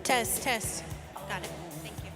Test, test. Got it. Thank you.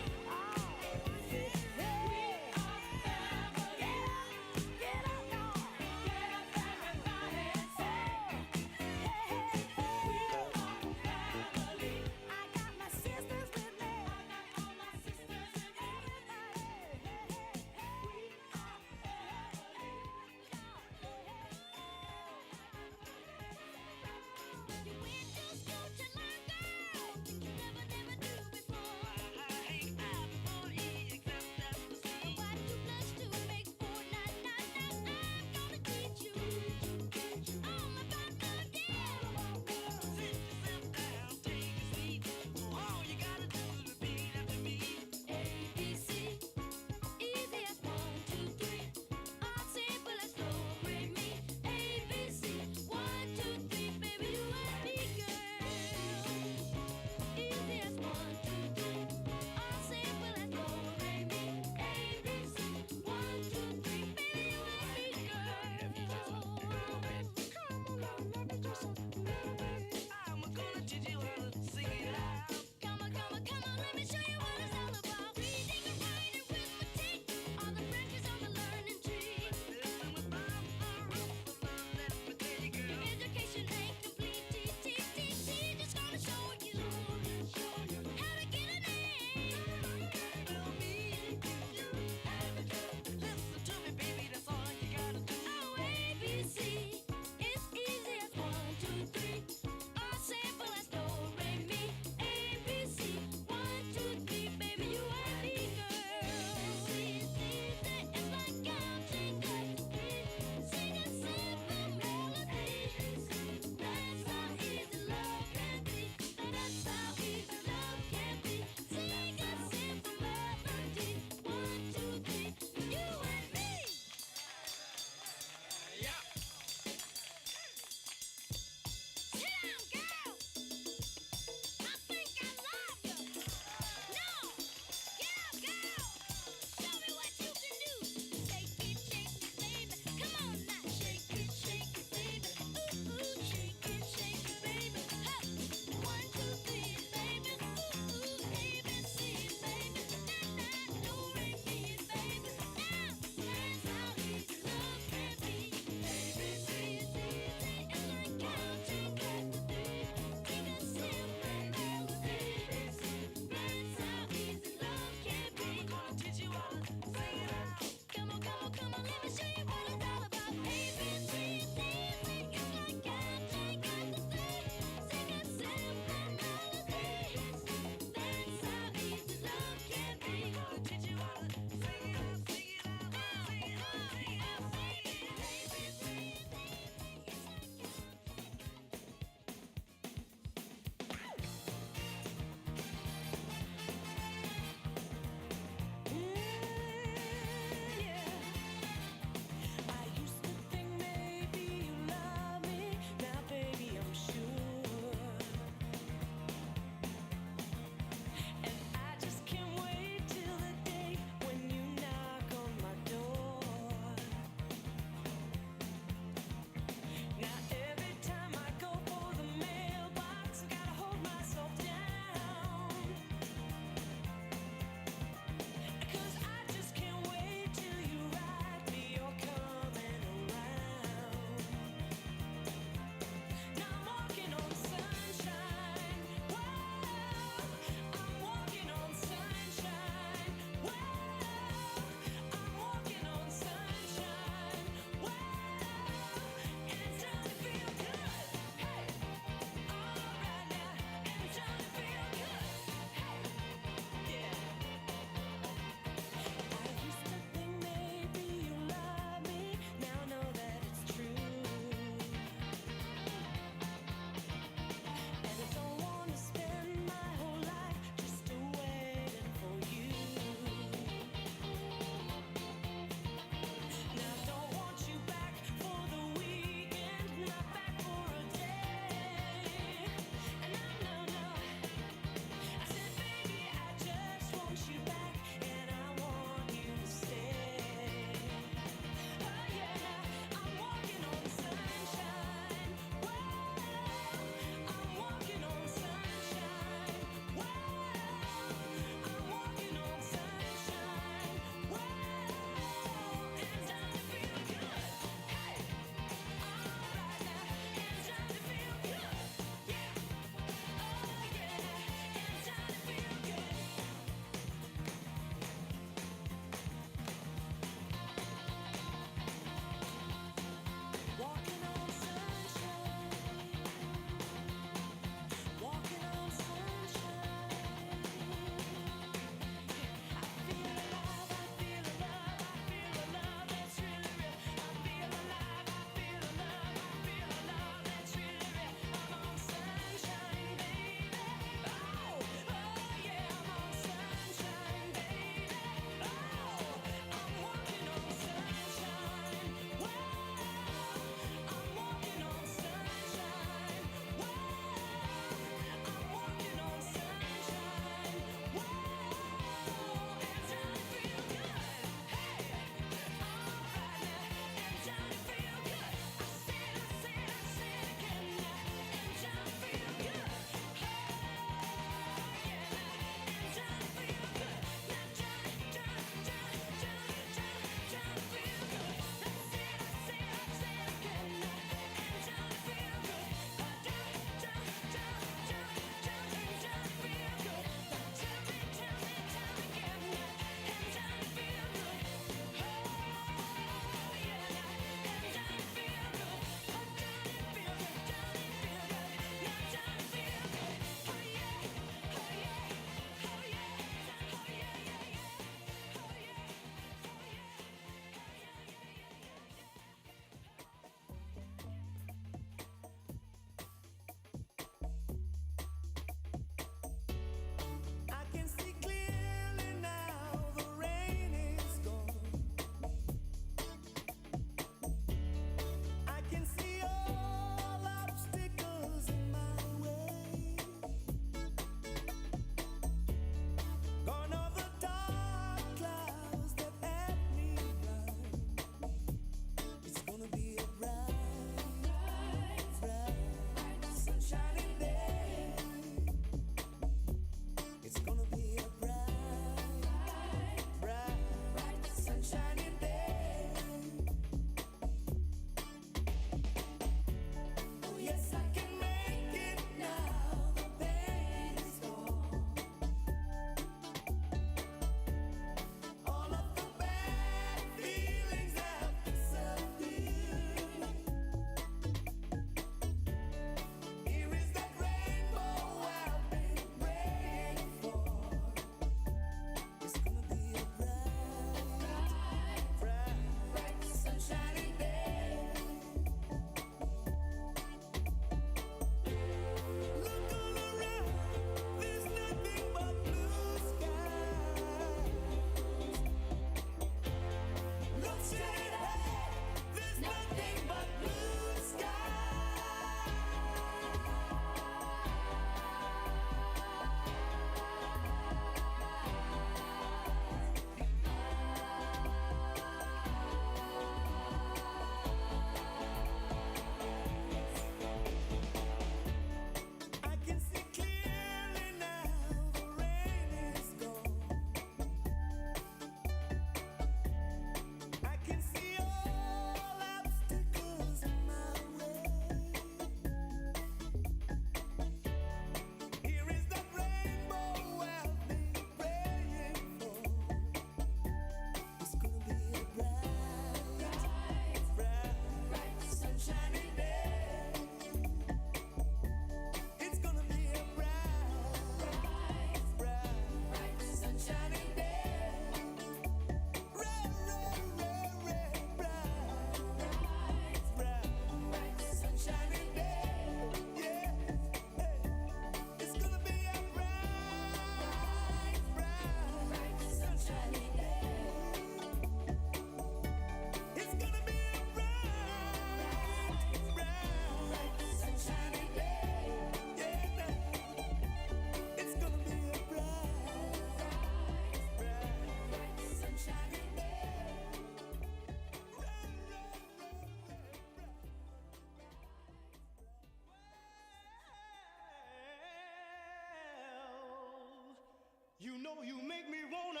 know you make me wanna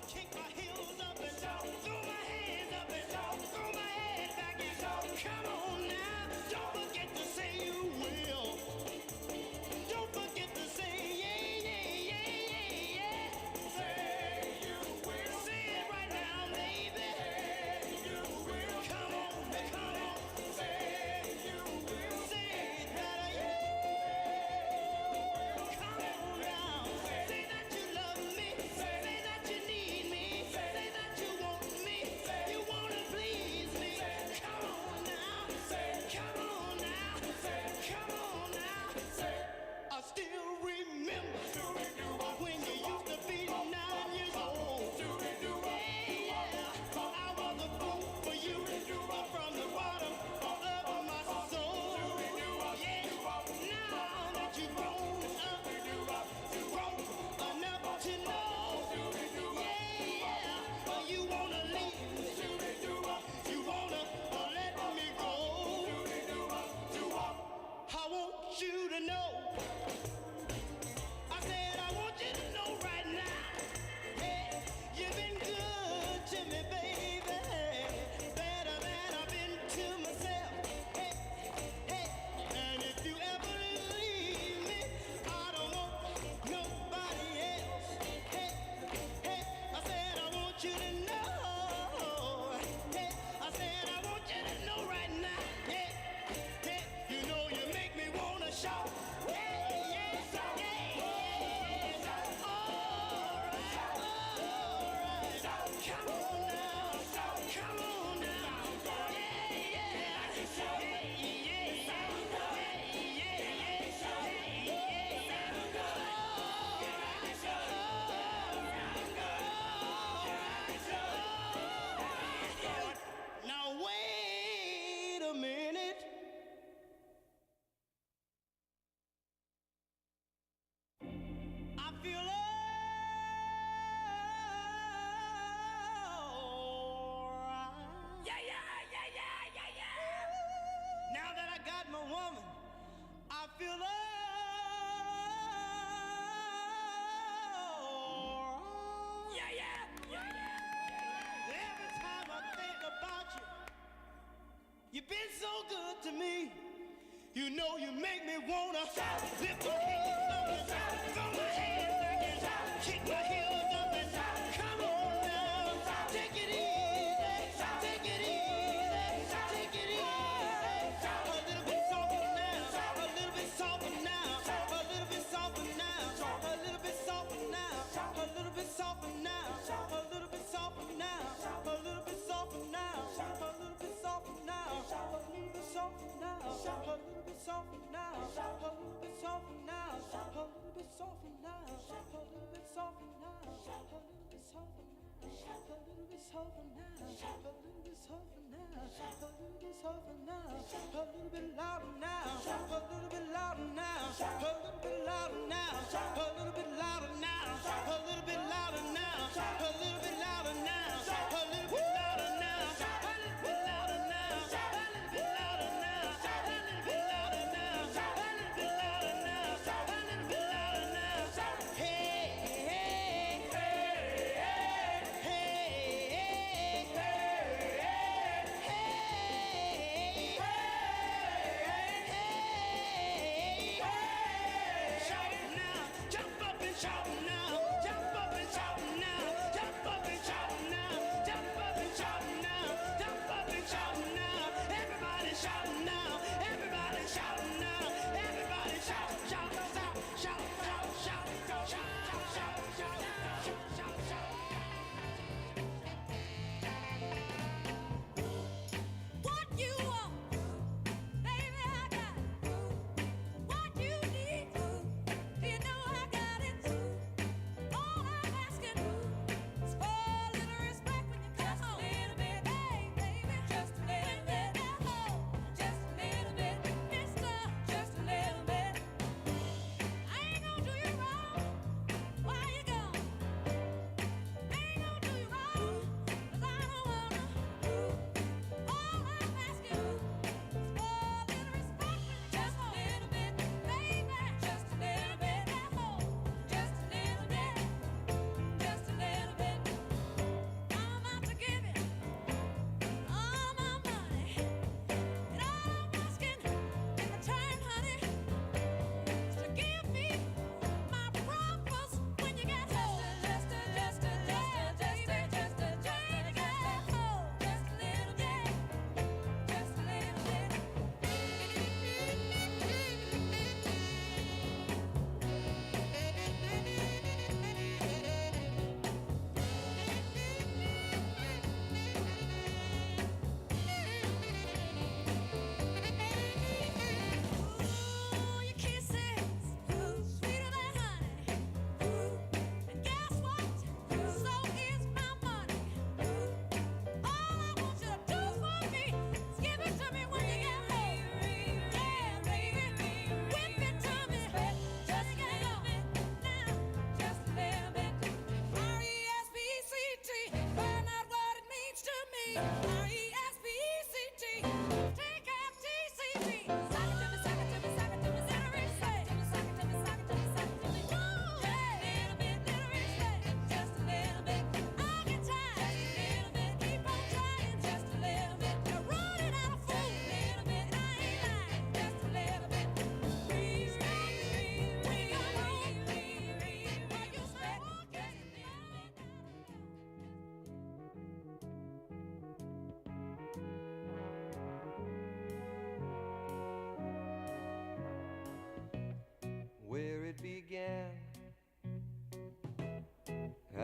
kick my heels up and throw my hands up and throw my head back and come on now. Don't forget to say you will. Don't forget to say yeah, yeah, yeah, yeah, yeah. Say you will. Say it right now, baby. Say you will. Come on, come on. Say you will. Say it better, yeah. Come on now. Say that you love me. Say that you need me. Say that you want me. You wanna please me. Come on now. Come on now. Come on now. I still remember when you used to be 9 years old. Yeah, I was a fool for you from the bottom of my soul. Yeah, now that you've grown up, grown enough to know. Yeah, you wanna leave me. You wanna let me go. I want you to know. I said I want you to know right now. Hey, you've been good to me, baby. Better than I've been to myself. Hey, hey, and if you ever leave me, I don't want nobody else. Hey, hey, I said I want you to know. Hey, I said I want you to know right now. Yeah, yeah, you know you make me wanna shout. Yeah, yeah, yeah, yeah. All right. Come on now, come on now. Yeah, yeah, now wait a minute. I feel alright. Yeah. Now that I got my woman, I feel alright. Every time I think about you, you've been so good to me. You know you make me wanna lift my hands up and throw my hands back and kick my heels up and come on now. Take it easy, take it easy, take it easy. A little bit softer now, a little bit softer now, a little bit softer now, a little bit softer now, a little bit softer now, a little bit softer now, a little bit softer now, a little bit softer now, a little bit softer now, a little bit softer now, a little bit softer now, a little bit softer now, a little bit softer now, a little bit softer now, a little bit softer now, a little bit softer now, a little bit softer now, a little bit louder now, a little bit louder now, a little bit louder now, a little bit louder now, a little bit louder now, a little bit louder now, a little bit louder now, a little bit louder now, a little bit louder now, a little bit louder now, a little bit louder now, a little bit louder now. Hey, hey, hey, hey, hey, hey. Shout now, jump up and shout now, jump up and shout now, jump up and shout now, jump up and shout now, jump up and shout now. Everybody shout now, everybody shout now, everybody shout, shout, shout, shout, shout, shout, shout, shout, shout, shout, shout, shout. What you want, baby, I got it. What you need, you know I got it too.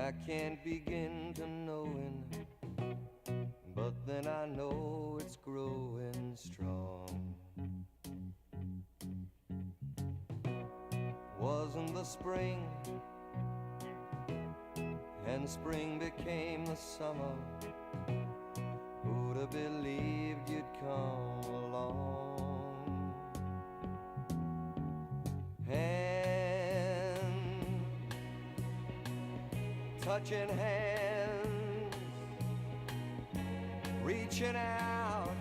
I can't begin to knowing, but then I know it's growing strong. Wasn't the spring, and spring became the summer. Who'd have believed you'd come along? Hand, touching hands, reaching out,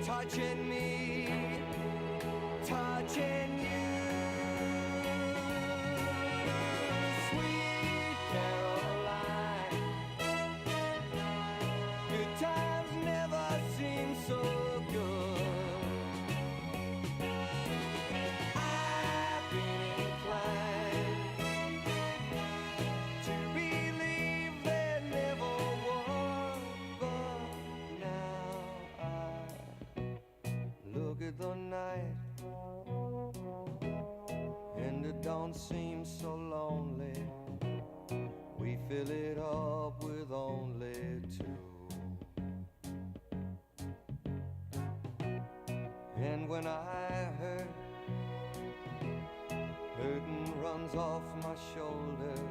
touching me, touching you. Sweet Caroline, good times never seem so good. I've been inclined to believe there never was, but now I look at the night and it don't seem so lonely. We fill it up with only two. And when I hurt, hurting runs off my shoulders.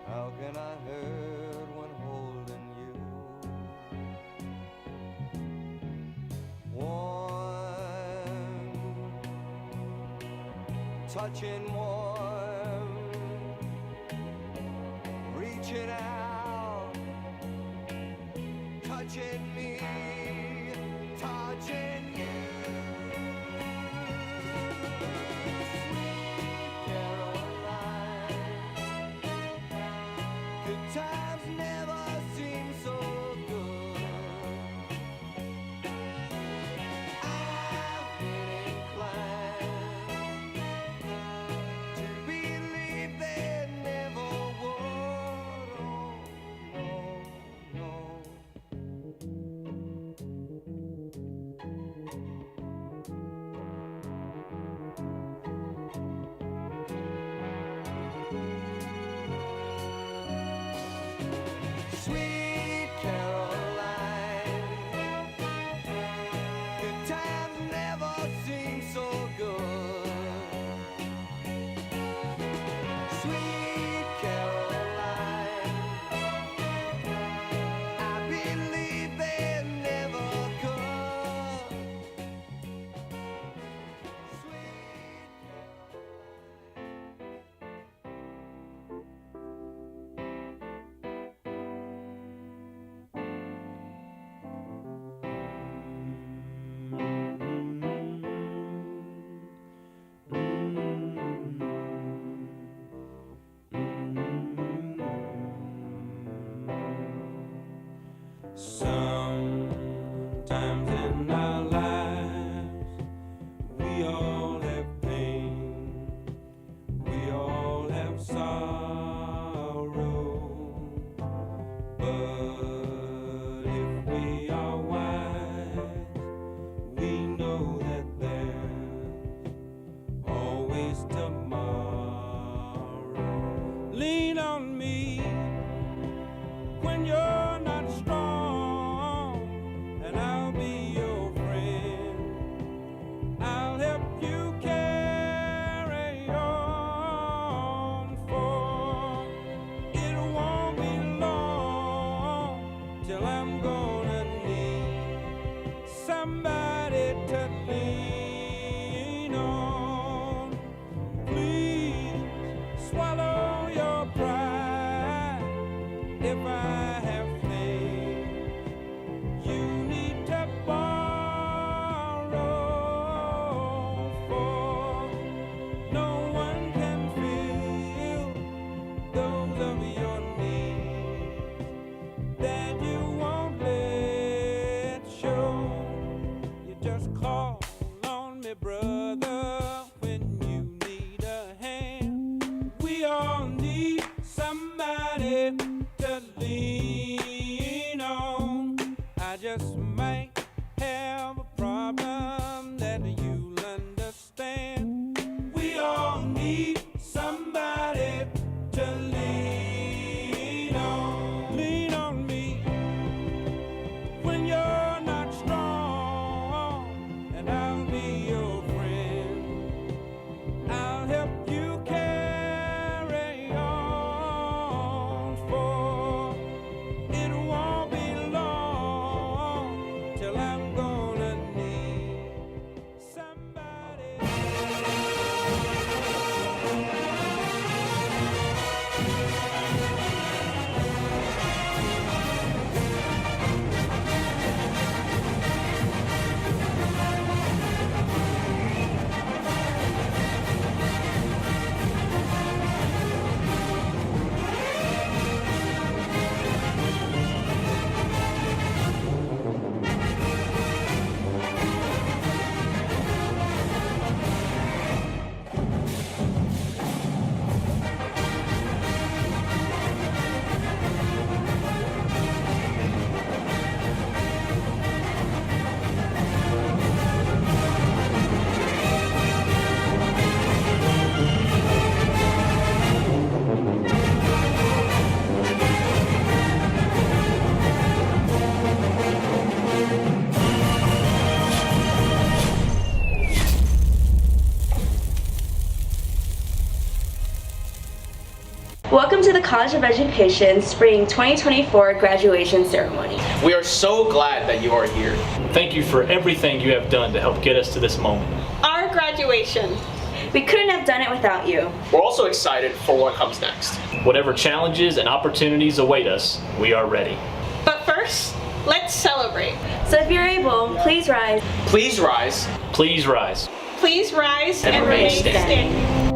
How can I hurt when holding you? Warm, touching warm, reaching out, touching me, touching you. Sweet Caroline, good times never seem so good. I've been inclined to believe there never would. Oh, no, no. Welcome to the College of Education Spring 2024 graduation ceremony. We are so glad that you are here. Thank you for everything you have done to help get us to this moment. Our graduation. We couldn't have done it without you. We're also excited for what comes next. Whatever challenges and opportunities await us, we are ready. But first, let's celebrate. So if you're able, please rise. Please rise. Please rise. Please rise And and remain remain standing. standing.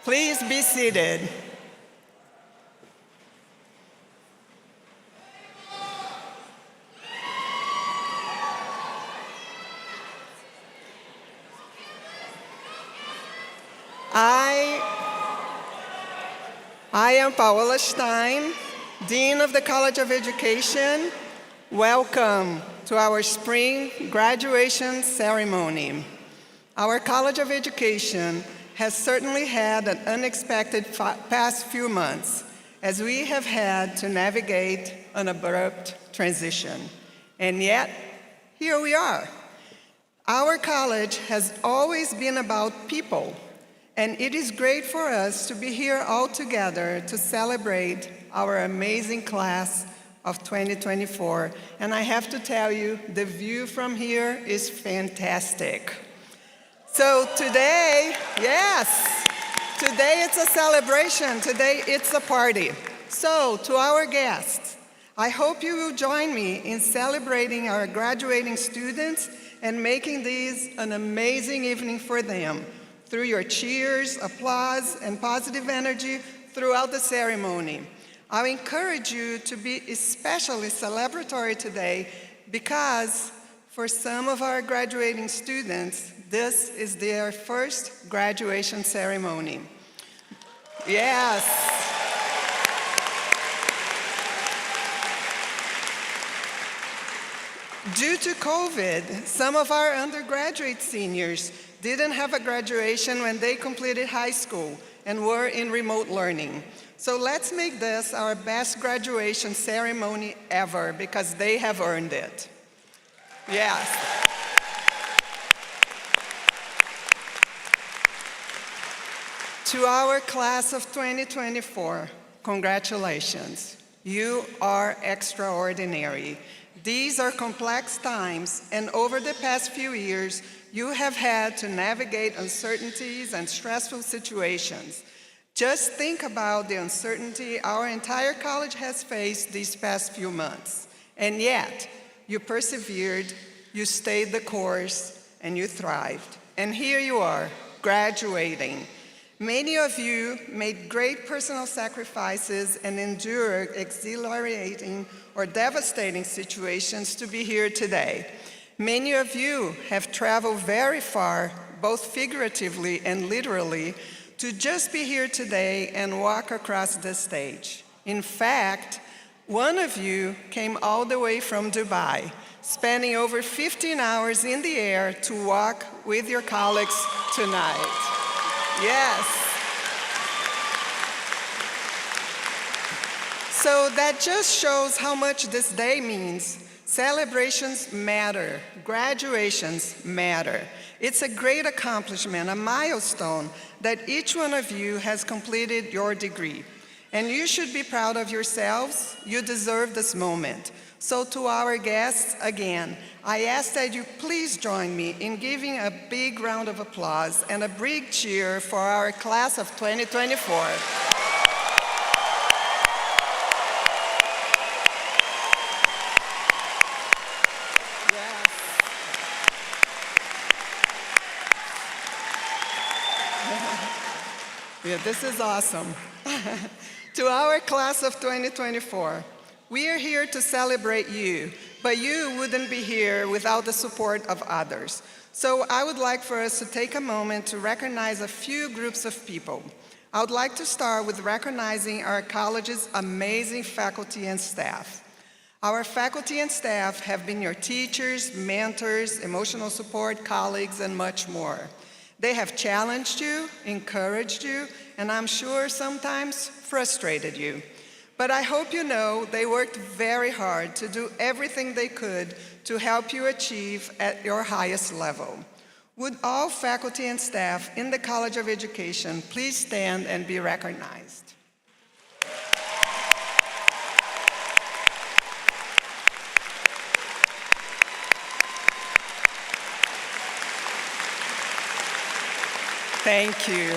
Please be seated. I am Paola Stein, Dean of the College of Education. Welcome to our spring graduation ceremony. Our College of Education has certainly had an unexpected past few months, as we have had to navigate an abrupt transition. And yet, here we are. Our college has always been about people, and it is great for us to be here all together to celebrate our amazing class of 2024. And I have to tell you, the view from here is fantastic. So today, yes, today it's a celebration. Today it's a party. So to our guests, I hope you will join me in celebrating our graduating students and making this an amazing evening for them through your cheers, applause, and positive energy throughout the ceremony. I encourage you to be especially celebratory today because for some of our graduating students, this is their first graduation ceremony. Yes. Due to COVID, some of our undergraduate seniors didn't have a graduation when they completed high school and were in remote learning. So let's make this our best graduation ceremony ever because they have earned it. Yes. To our class of 2024, congratulations. You are extraordinary. These are complex times, and over the past few years, you have had to navigate uncertainties and stressful situations. Just think about the uncertainty our entire college has faced these past few months. And yet, you persevered, you stayed the course, and you thrived. And here you are, graduating. Many of you made great personal sacrifices and endured exhilarating or devastating situations to be here today. Many of you have traveled very far, both figuratively and literally, to just be here today and walk across the stage. In fact, one of you came all the way from Dubai, spending over 15 hours in the air to walk with your colleagues tonight. Yes. So that just shows how much this day means. Celebrations matter. Graduations matter. It's a great accomplishment, a milestone that each one of you has completed your degree. And you should be proud of yourselves. You deserve this moment. So to our guests, again, I ask that you please join me in giving a big round of applause and a big cheer for our class of 2024. Yeah, this is awesome. To our class of 2024, we are here to celebrate you, but you wouldn't be here without the support of others. So I would like for us to take a moment to recognize a few groups of people. I would like to start with recognizing our college's amazing faculty and staff. Our faculty and staff have been your teachers, mentors, emotional support, colleagues, and much more. They have challenged you, encouraged you, and I'm sure sometimes frustrated you. But I hope you know they worked very hard to do everything they could to help you achieve at your highest level. Would all faculty and staff in the College of Education please stand and be recognized? Thank you.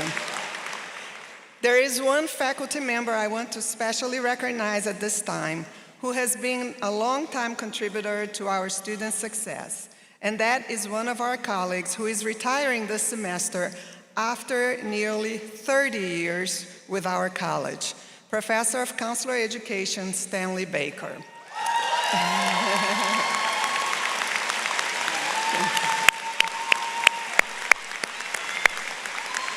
There is one faculty member I want to specially recognize at this time who has been a long-time contributor to our student success, and that is one of our colleagues who is retiring this semester, after nearly 30 years with our college, Professor of Counselor Education, Stanley Baker.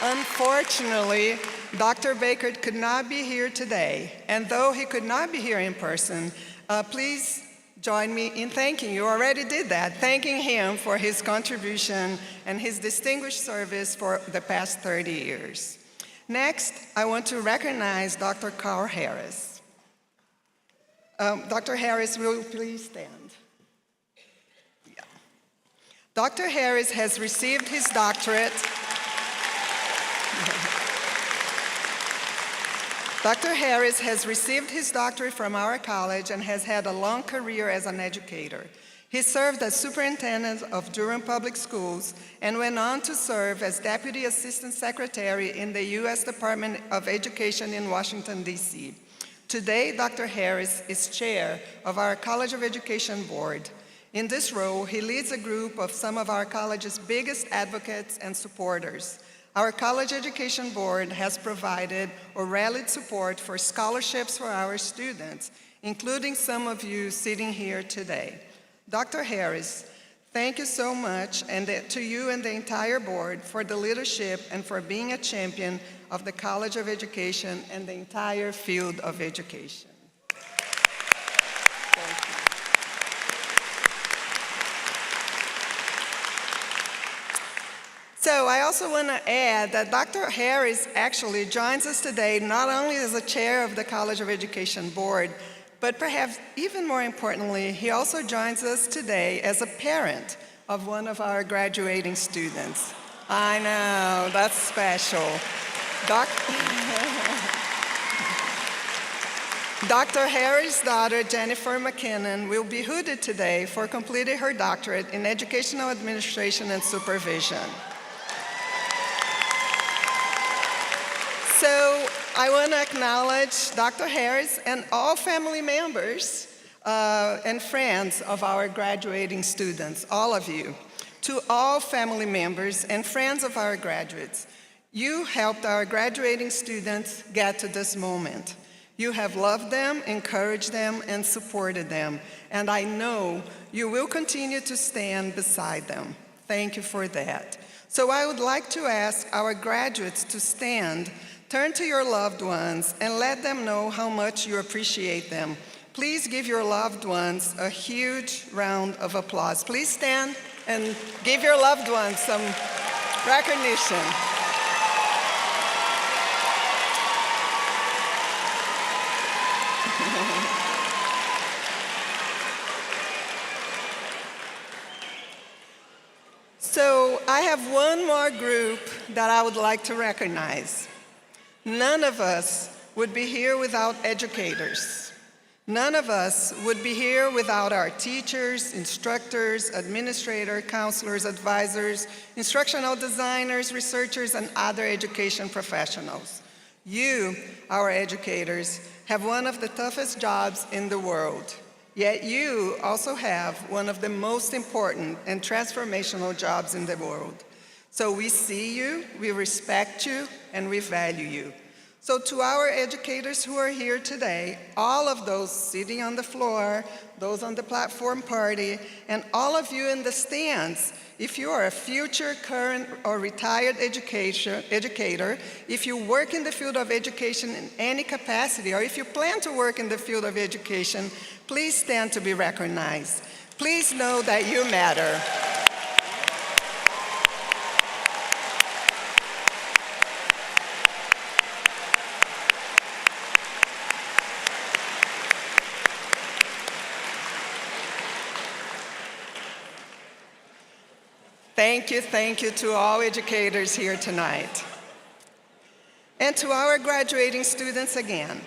Unfortunately, Dr. Baker could not be here today, and though he could not be here in person, please join me in thanking, you already did that, thanking him for his contribution and his distinguished service for the past 30 years. Next, I want to recognize Dr. Carl Harris. Dr. Harris, will you please stand? Yeah. Dr. Harris has received his doctorate. Dr. Harris has received his doctorate from our college and has had a long career as an educator. He served as superintendent of Durham Public Schools and went on to serve as Deputy Assistant Secretary in the U.S. Department of Education in Washington, D.C. Today, Dr. Harris is chair of our College of Education board. In this role, he leads a group of some of our college's biggest advocates and supporters. Our College Education Board has provided or rallied support for scholarships for our students, including some of you sitting here today. Dr. Harris, thank you so much, and to you and the entire board for the leadership and for being a champion of the College of Education and the entire field of education. Thank you. So I also want to add that Dr. Harris actually joins us today not only as the chair of the College of Education Board, but perhaps even more importantly, he also joins us today as a parent of one of our graduating students. I know, that's special. Dr. Harris' daughter, Jennifer McKinnon, will be hooded today for completing her doctorate in Educational Administration and Supervision. So I want to acknowledge Dr. Harris and all family members and friends of our graduating students, all of you. To all family members and friends of our graduates, you helped our graduating students get to this moment. You have loved them, encouraged them, and supported them, and I know you will continue to stand beside them. Thank you for that. So I would like to ask our graduates to stand. Turn to your loved ones and let them know how much you appreciate them. Please give your loved ones a huge round of applause. Please stand and give your loved ones some recognition. So I have one more group that I would like to recognize. None of us would be here without educators. None of us would be here without our teachers, instructors, administrators, counselors, advisors, instructional designers, researchers, and other education professionals. You, our educators, have one of the toughest jobs in the world. Yet you also have one of the most important and transformational jobs in the world. So we see you, we respect you, and we value you. So to our educators who are here today, all of those sitting on the floor, those on the platform party, and all of you in the stands, if you are a future, current, or retired educator, if you work in the field of education in any capacity, or if you plan to work in the field of education, please stand to be recognized. Please know that you matter. Thank you to all educators here tonight. And to our graduating students again,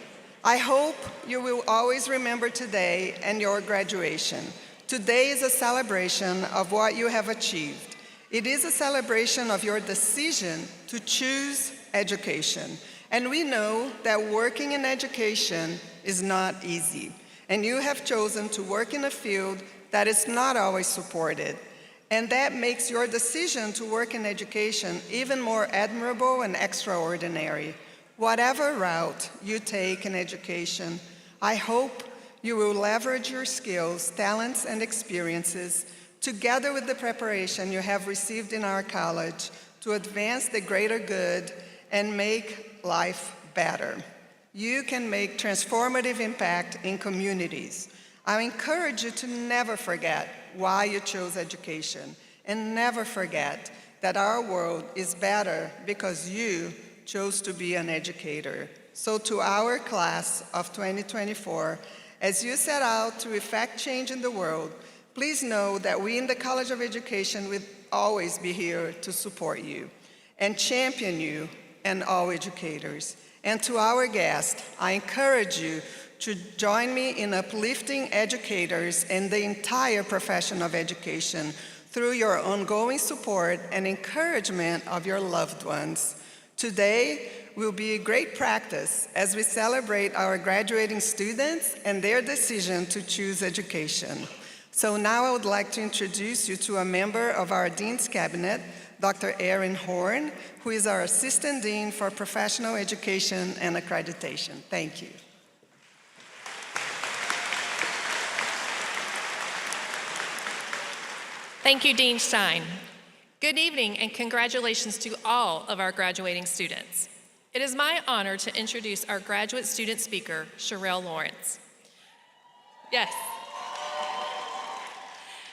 I hope you will always remember today and your graduation. Today is a celebration of what you have achieved. It is a celebration of your decision to choose education. And we know that working in education is not easy. And you have chosen to work in a field that is not always supported. and that makes your decision to work in education even more admirable and extraordinary. Whatever route you take in education, I hope you will leverage your skills, talents, and experiences together with the preparation you have received in our college to advance the greater good and make life better. You can make transformative impact in communities. I encourage you to never forget why you chose education, and never forget that our world is better because you chose to be an educator. So to our class of 2024, as you set out to effect change in the world, please know that we in the College of Education will always be here to support you and champion you and all educators. And to our guests, I encourage you to join me in uplifting educators and the entire profession of education through your ongoing support and encouragement of your loved ones. Today will be a great practice as we celebrate our graduating students and their decision to choose education. So now I would like to introduce you to a member of our Dean's Cabinet, Dr. Erin Horn, who is our Assistant Dean for Professional Education and Accreditation. Thank you. Thank you, Dean Stein. Good evening and congratulations to all of our graduating students. It is my honor to introduce our graduate student speaker, Sherelle Lawrence. Yes.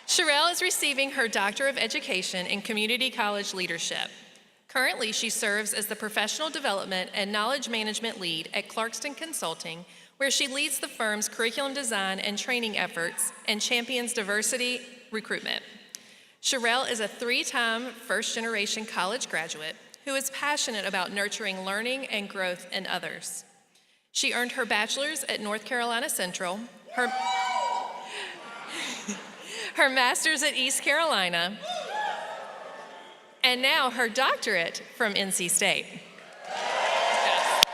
Sherelle is receiving her Doctor of Education in Community College Leadership. Currently, she serves as the Professional Development and Knowledge Management Lead at Clarkston Consulting, where she leads the firm's curriculum design and training efforts and champions diversity recruitment. Sherelle is a 3-time first-generation college graduate who is passionate about nurturing learning and growth in others. She earned her bachelor's at North Carolina Central, her master's at East Carolina, and now her doctorate from NC State. Yes.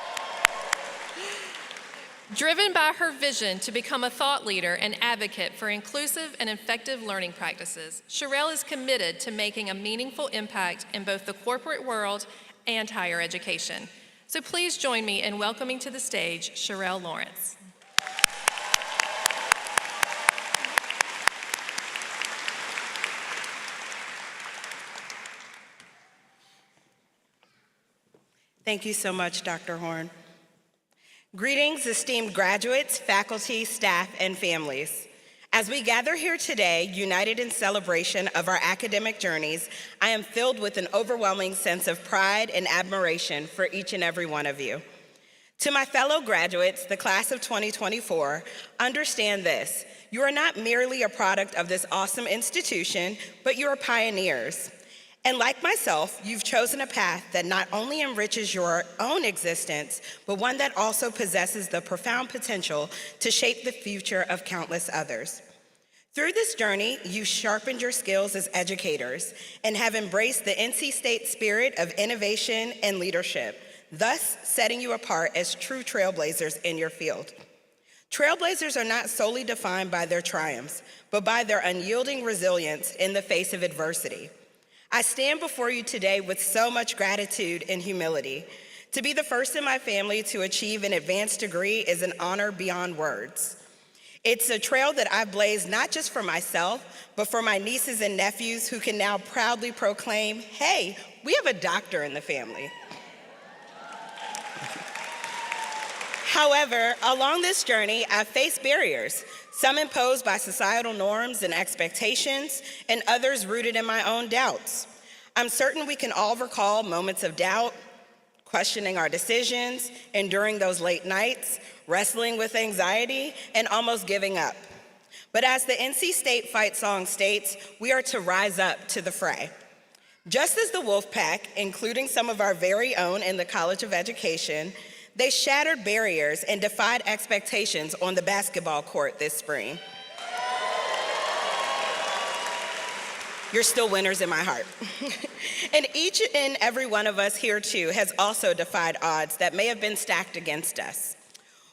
Driven by her vision to become a thought leader and advocate for inclusive and effective learning practices, Sherelle is committed to making a meaningful impact in both the corporate world and higher education. So please join me in welcoming to the stage Sherelle Lawrence. Thank you so much, Dr. Horn. Greetings, esteemed graduates, faculty, staff, and families. As we gather here today, united in celebration of our academic journeys, I am filled with an overwhelming sense of pride and admiration for each and every one of you. To my fellow graduates, the class of 2024, understand this: you are not merely a product of this awesome institution, but you are pioneers. And like myself, you've chosen a path that not only enriches your own existence, but one that also possesses the profound potential to shape the future of countless others. Through this journey, you've sharpened your skills as educators and have embraced the NC State spirit of innovation and leadership, thus setting you apart as true trailblazers in your field. Trailblazers are not solely defined by their triumphs, but by their unyielding resilience in the face of adversity. I stand before you today with so much gratitude and humility. To be the first in my family to achieve an advanced degree is an honor beyond words. It's a trail that I've blazed not just for myself, but for my nieces and nephews who can now proudly proclaim, hey, we have a doctor in the family. However, along this journey, I've faced barriers, some imposed by societal norms and expectations, and others rooted in my own doubts. I'm certain we can all recall moments of doubt, questioning our decisions, enduring those late nights, wrestling with anxiety, and almost giving up. But as the NC State fight song states, we are to rise up to the fray. Just as the Wolfpack, including some of our very own in the College of Education, they shattered barriers and defied expectations on the basketball court this spring. You're still winners in my heart. And each and every one of us here too has also defied odds that may have been stacked against us.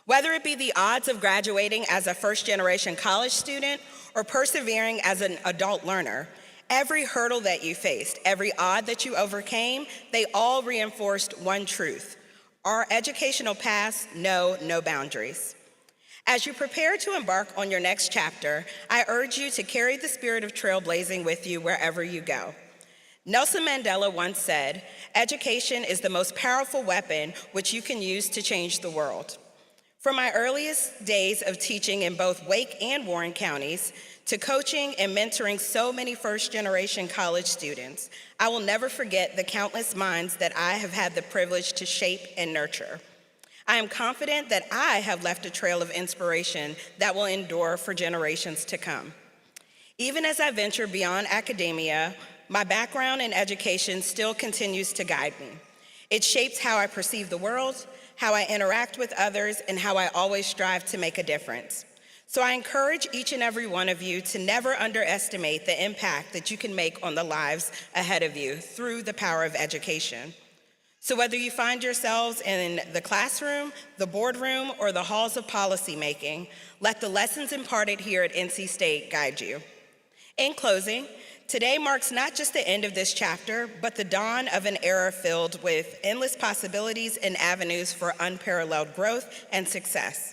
Whether it be the odds of graduating as a first-generation college student or persevering as an adult learner, Every hurdle that you faced, every odd that you overcame, they all reinforced one truth. Our educational paths know no boundaries. As you prepare to embark on your next chapter, I urge you to carry the spirit of trailblazing with you wherever you go. Nelson Mandela once said, "Education is the most powerful weapon which you can use to change the world." From my earliest days of teaching in both Wake and Warren counties, to coaching and mentoring so many first-generation college students, I will never forget the countless minds that I have had the privilege to shape and nurture. I am confident that I have left a trail of inspiration that will endure for generations to come. Even as I venture beyond academia, my background in education still continues to guide me. It shapes how I perceive the world, how I interact with others, and how I always strive to make a difference. So I encourage each and every one of you to never underestimate the impact that you can make on the lives ahead of you through the power of education. So whether you find yourselves in the classroom, the boardroom, or the halls of policymaking, let the lessons imparted here at NC State guide you. In closing, today marks not just the end of this chapter, but the dawn of an era filled with endless possibilities and avenues for unparalleled growth and success.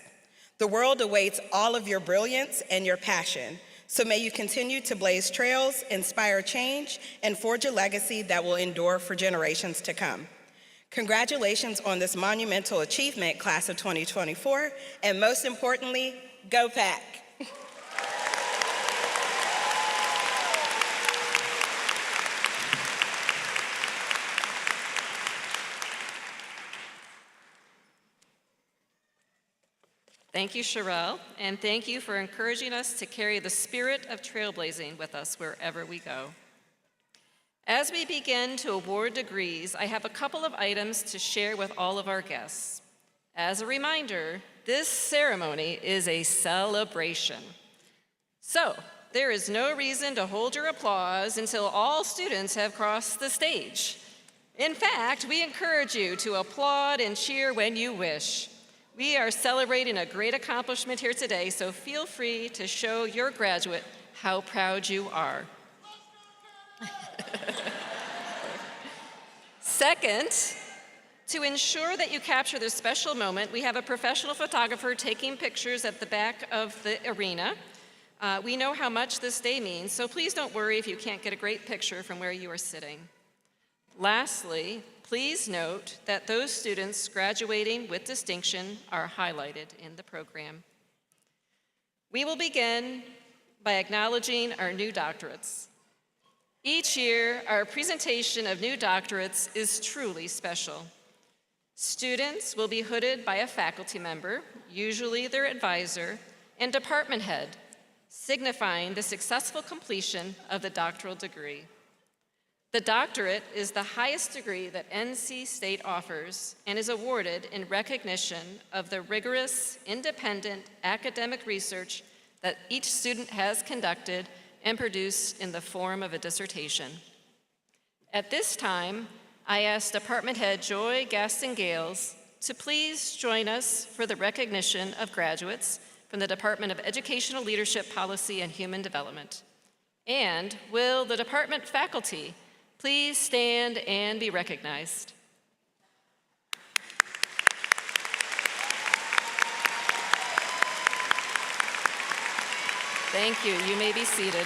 The world awaits all of your brilliance and your passion, so may you continue to blaze trails, inspire change, and forge a legacy that will endure for generations to come. Congratulations on this monumental achievement, class of 2024, and most importantly, go Pack! Thank you, Sherelle, and thank you for encouraging us to carry the spirit of trailblazing with us wherever we go. As we begin to award degrees, I have a couple of items to share with all of our guests. As a reminder, this ceremony is a celebration. So, there is no reason to hold your applause until all students have crossed the stage. In fact, we encourage you to applaud and cheer when you wish. We are celebrating a great accomplishment here today, so feel free to show your graduate how proud you are. Second, to ensure that you capture this special moment, we have a professional photographer taking pictures at the back of the arena. We know how much this day means, so please don't worry if you can't get a great picture from where you are sitting. Lastly, please note that those students graduating with distinction are highlighted in the program. We will begin by acknowledging our new doctorates. Each year, our presentation of new doctorates is truly special. Students will be hooded by a faculty member, usually their advisor, and department head, signifying the successful completion of the doctoral degree. The doctorate is the highest degree that NC State offers and is awarded in recognition of the rigorous, independent academic research that each student has conducted and produced in the form of a dissertation. At this time, I ask Department Head Joy Gaston-Gales to please join us for the recognition of graduates from the Department of Educational Leadership Policy and Human Development. And will the department faculty please stand and be recognized. Thank you. You may be seated.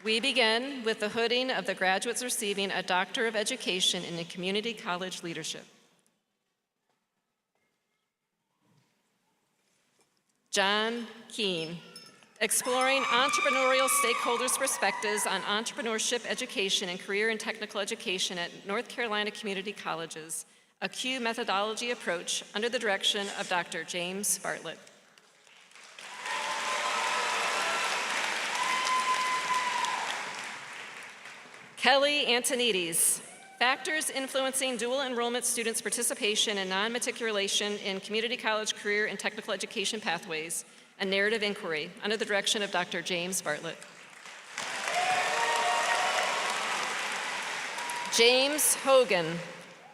We begin with the hooding of the graduates receiving a Doctor of Education in Community College Leadership. John Keene, exploring entrepreneurial stakeholders' perspectives on entrepreneurship education and career and technical education at North Carolina Community Colleges, a Q methodology approach under the direction of Dr. James Bartlett. Kelly Antonides, factors influencing dual enrollment students' participation and non-matriculation in community college career and technical education pathways, a narrative inquiry under the direction of Dr. James Bartlett. James Hogan,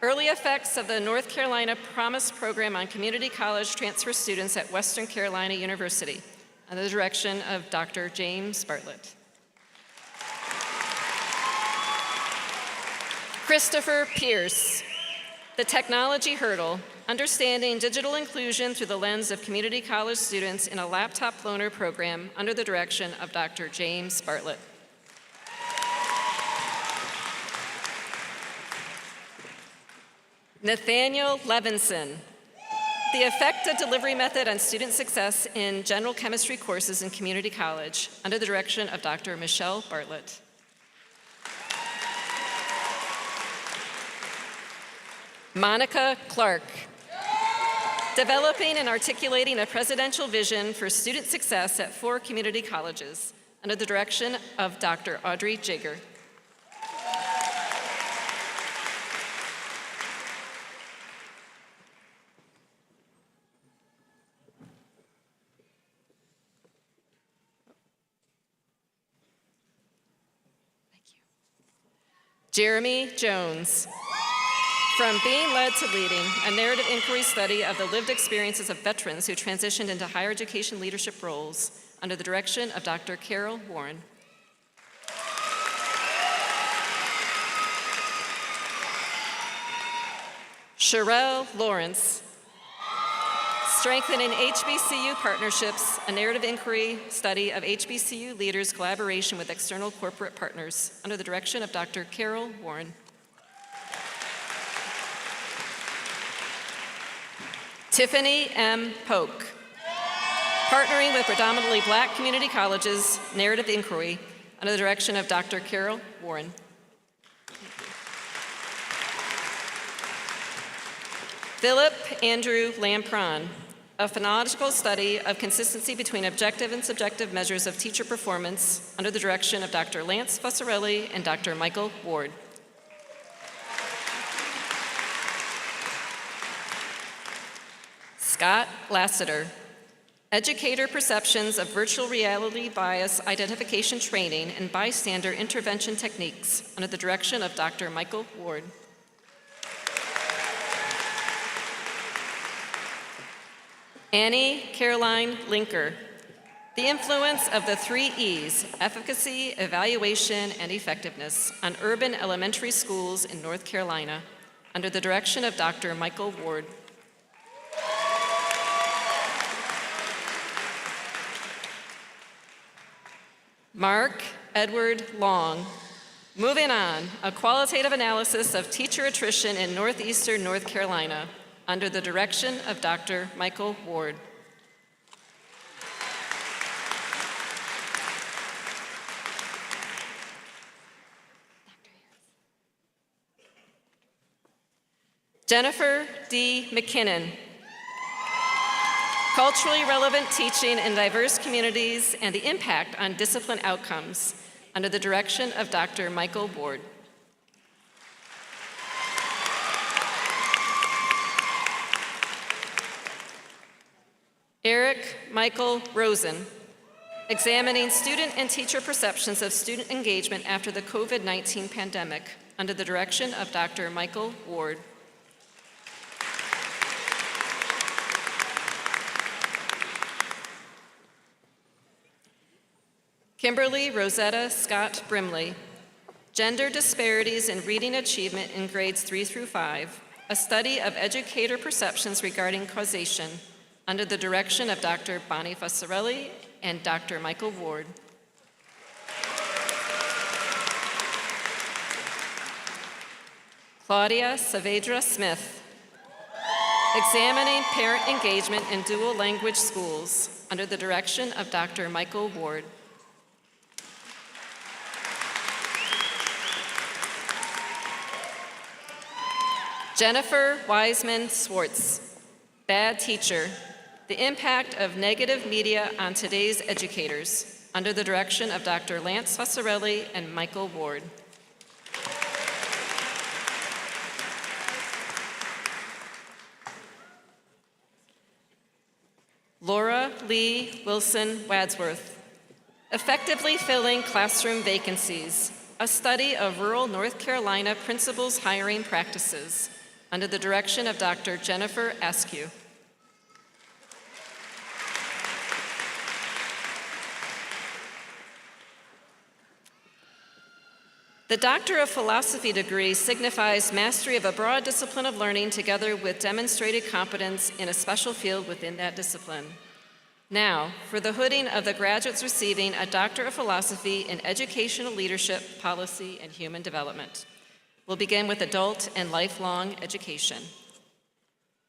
early effects of the North Carolina Promise Program on community college transfer students at Western Carolina University under the direction of Dr. James Bartlett. Christopher Pierce. The Technology Hurdle, Understanding Digital Inclusion Through the Lens of Community College Students in a Laptop Loaner Program under the direction of Dr. James Bartlett. Nathaniel Levinson. The Effective Delivery Method on Student Success in General Chemistry Courses in Community College under the direction of Dr. Michelle Bartlett. Monica Clark. Developing and articulating a presidential vision for student success at 4 community colleges under the direction of Dr. Audrey Jager. Jeremy Jones. From Being Led to Leading, a narrative inquiry study of the lived experiences of veterans who transitioned into higher education leadership roles under the direction of Dr. Carol Warren. Sherelle Lawrence. Strengthening HBCU Partnerships, a narrative inquiry study of HBCU leaders' collaboration with external corporate partners under the direction of Dr. Carol Warren. Tiffany M. Polk. Partnering with predominantly Black community colleges, narrative inquiry under the direction of Dr. Carol Warren. Philip Andrew Lampron. A phonological study of consistency between objective and subjective measures of teacher performance under the direction of Dr. Lance Fussarelli and Dr. Michael Ward. Scott Lassiter. Educator perceptions of virtual reality bias identification training and bystander intervention techniques under the direction of Dr. Michael Ward. Annie Caroline Linker. The influence of the 3 E's, efficacy, evaluation, and effectiveness, on urban elementary schools in North Carolina, under the direction of Dr. Michael Ward. Mark Edward Long. Moving on, a qualitative analysis of teacher attrition in northeastern North Carolina, under the direction of Dr. Michael Ward. Jennifer D. McKinnon. Culturally relevant teaching in diverse communities and the impact on discipline outcomes, under the direction of Dr. Michael Ward. Eric Michael Rosen. Examining student and teacher perceptions of student engagement after the COVID-19 pandemic, under the direction of Dr. Michael Ward. Kimberly Rosetta Scott Brimley. Gender disparities in reading achievement in grades 3 through 5, a study of educator perceptions regarding causation, under the direction of Dr. Bonnie Fussarelli and Dr. Michael Ward. Claudia Saavedra Smith. Examining parent engagement in dual language schools, under the direction of Dr. Michael Ward. Jennifer Wiseman Swartz. Bad teacher. The impact of negative media on today's educators, under the direction of Dr. Lance Fussarelli and Michael Ward. Laura Lee Wilson Wadsworth. Effectively filling classroom vacancies, a study of rural North Carolina principals' hiring practices, under the direction of Dr. Jennifer Askew. The Doctor of Philosophy degree signifies mastery of a broad discipline of learning together with demonstrated competence in a special field within that discipline. Now, for the hooding of the graduates receiving a Doctor of Philosophy in Educational Leadership, Policy, and Human Development. We'll begin with adult and lifelong education.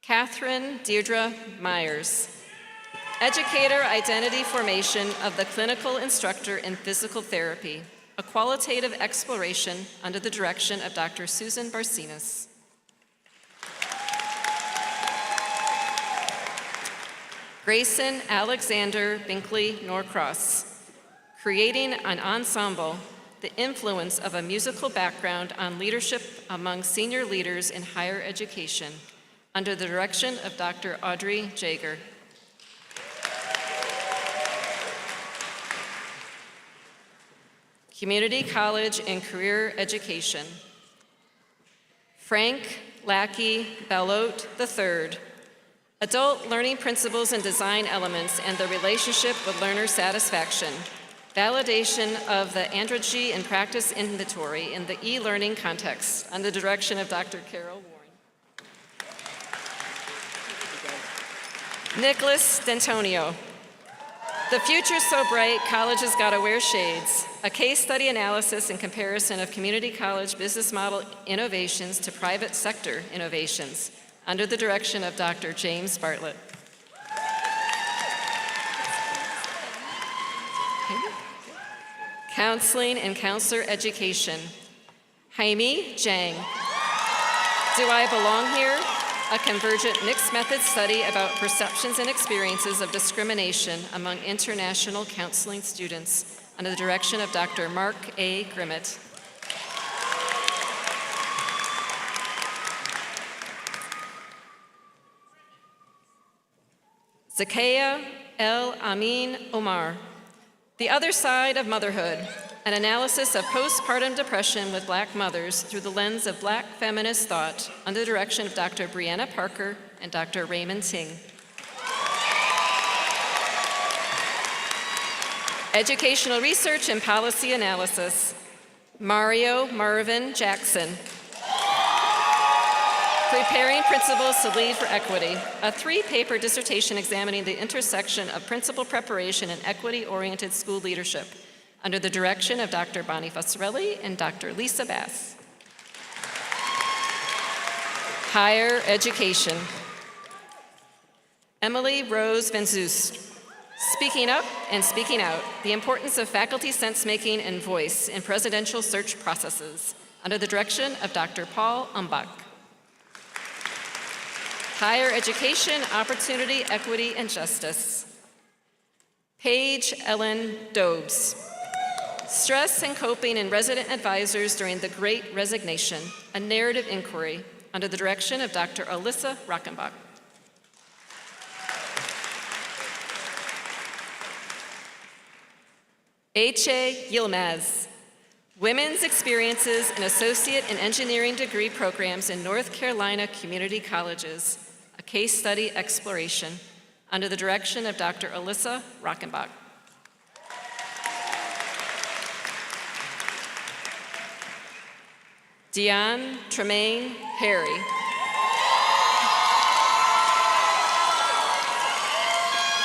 Catherine Deirdre Myers, Educator Identity Formation of the Clinical Instructor in Physical Therapy, a qualitative exploration under the direction of Dr. Susan Barcinas. Grayson Alexander Binkley Norcross, creating an ensemble, the influence of a musical background on leadership among senior leaders in higher education, under the direction of Dr. Audrey Jager. Community College and Career Education. Frank Lackey Bellote III, Adult Learning Principles and Design Elements and the Relationship with Learner Satisfaction, validation of the Andragogy and Practice Inventory in the e-learning context, under the direction of Dr. Carol Warren. Nicholas D'Antonio, The Future's So Bright, Colleges Gotta Wear Shades, a case study analysis and comparison of community college business model innovations to private sector innovations, under the direction of Dr. James Bartlett. Counseling and Counselor Education. Jaime Zhang, Do I Belong Here? A convergent mixed method study about perceptions and experiences of discrimination among international counseling students, under the direction of Dr. Mark A. Grimmett. Zakiya El Amin Omar, The Other Side of Motherhood, an analysis of postpartum depression with Black mothers through the lens of Black feminist thought, under the direction of Dr. Brianna Parker and Dr. Raymond Ting. Educational Research and Policy Analysis. Mario Marvin Jackson, Preparing Principals to Lead for Equity, a 3-paper dissertation examining the intersection of principal preparation and equity-oriented school leadership, under the direction of Dr. Bonnie Fossarelli and Dr. Lisa Bass. Higher Education. Emily Rose Van Zoost, Speaking Up and Speaking Out, the importance of faculty sense-making and voice in presidential search processes, under the direction of Dr. Paul Umbach. Higher Education, Opportunity, Equity, and Justice. Paige Ellen Dobes, Stress and Coping in Resident Advisors During the Great Resignation, a narrative inquiry, under the direction of Dr. Alyssa Rockenbach. H.A. Yilmaz, Women's Experiences in Associate and Engineering Degree Programs in North Carolina Community Colleges, a case study exploration, under the direction of Dr. Alyssa Rockenbach. Dion Tremaine Harry,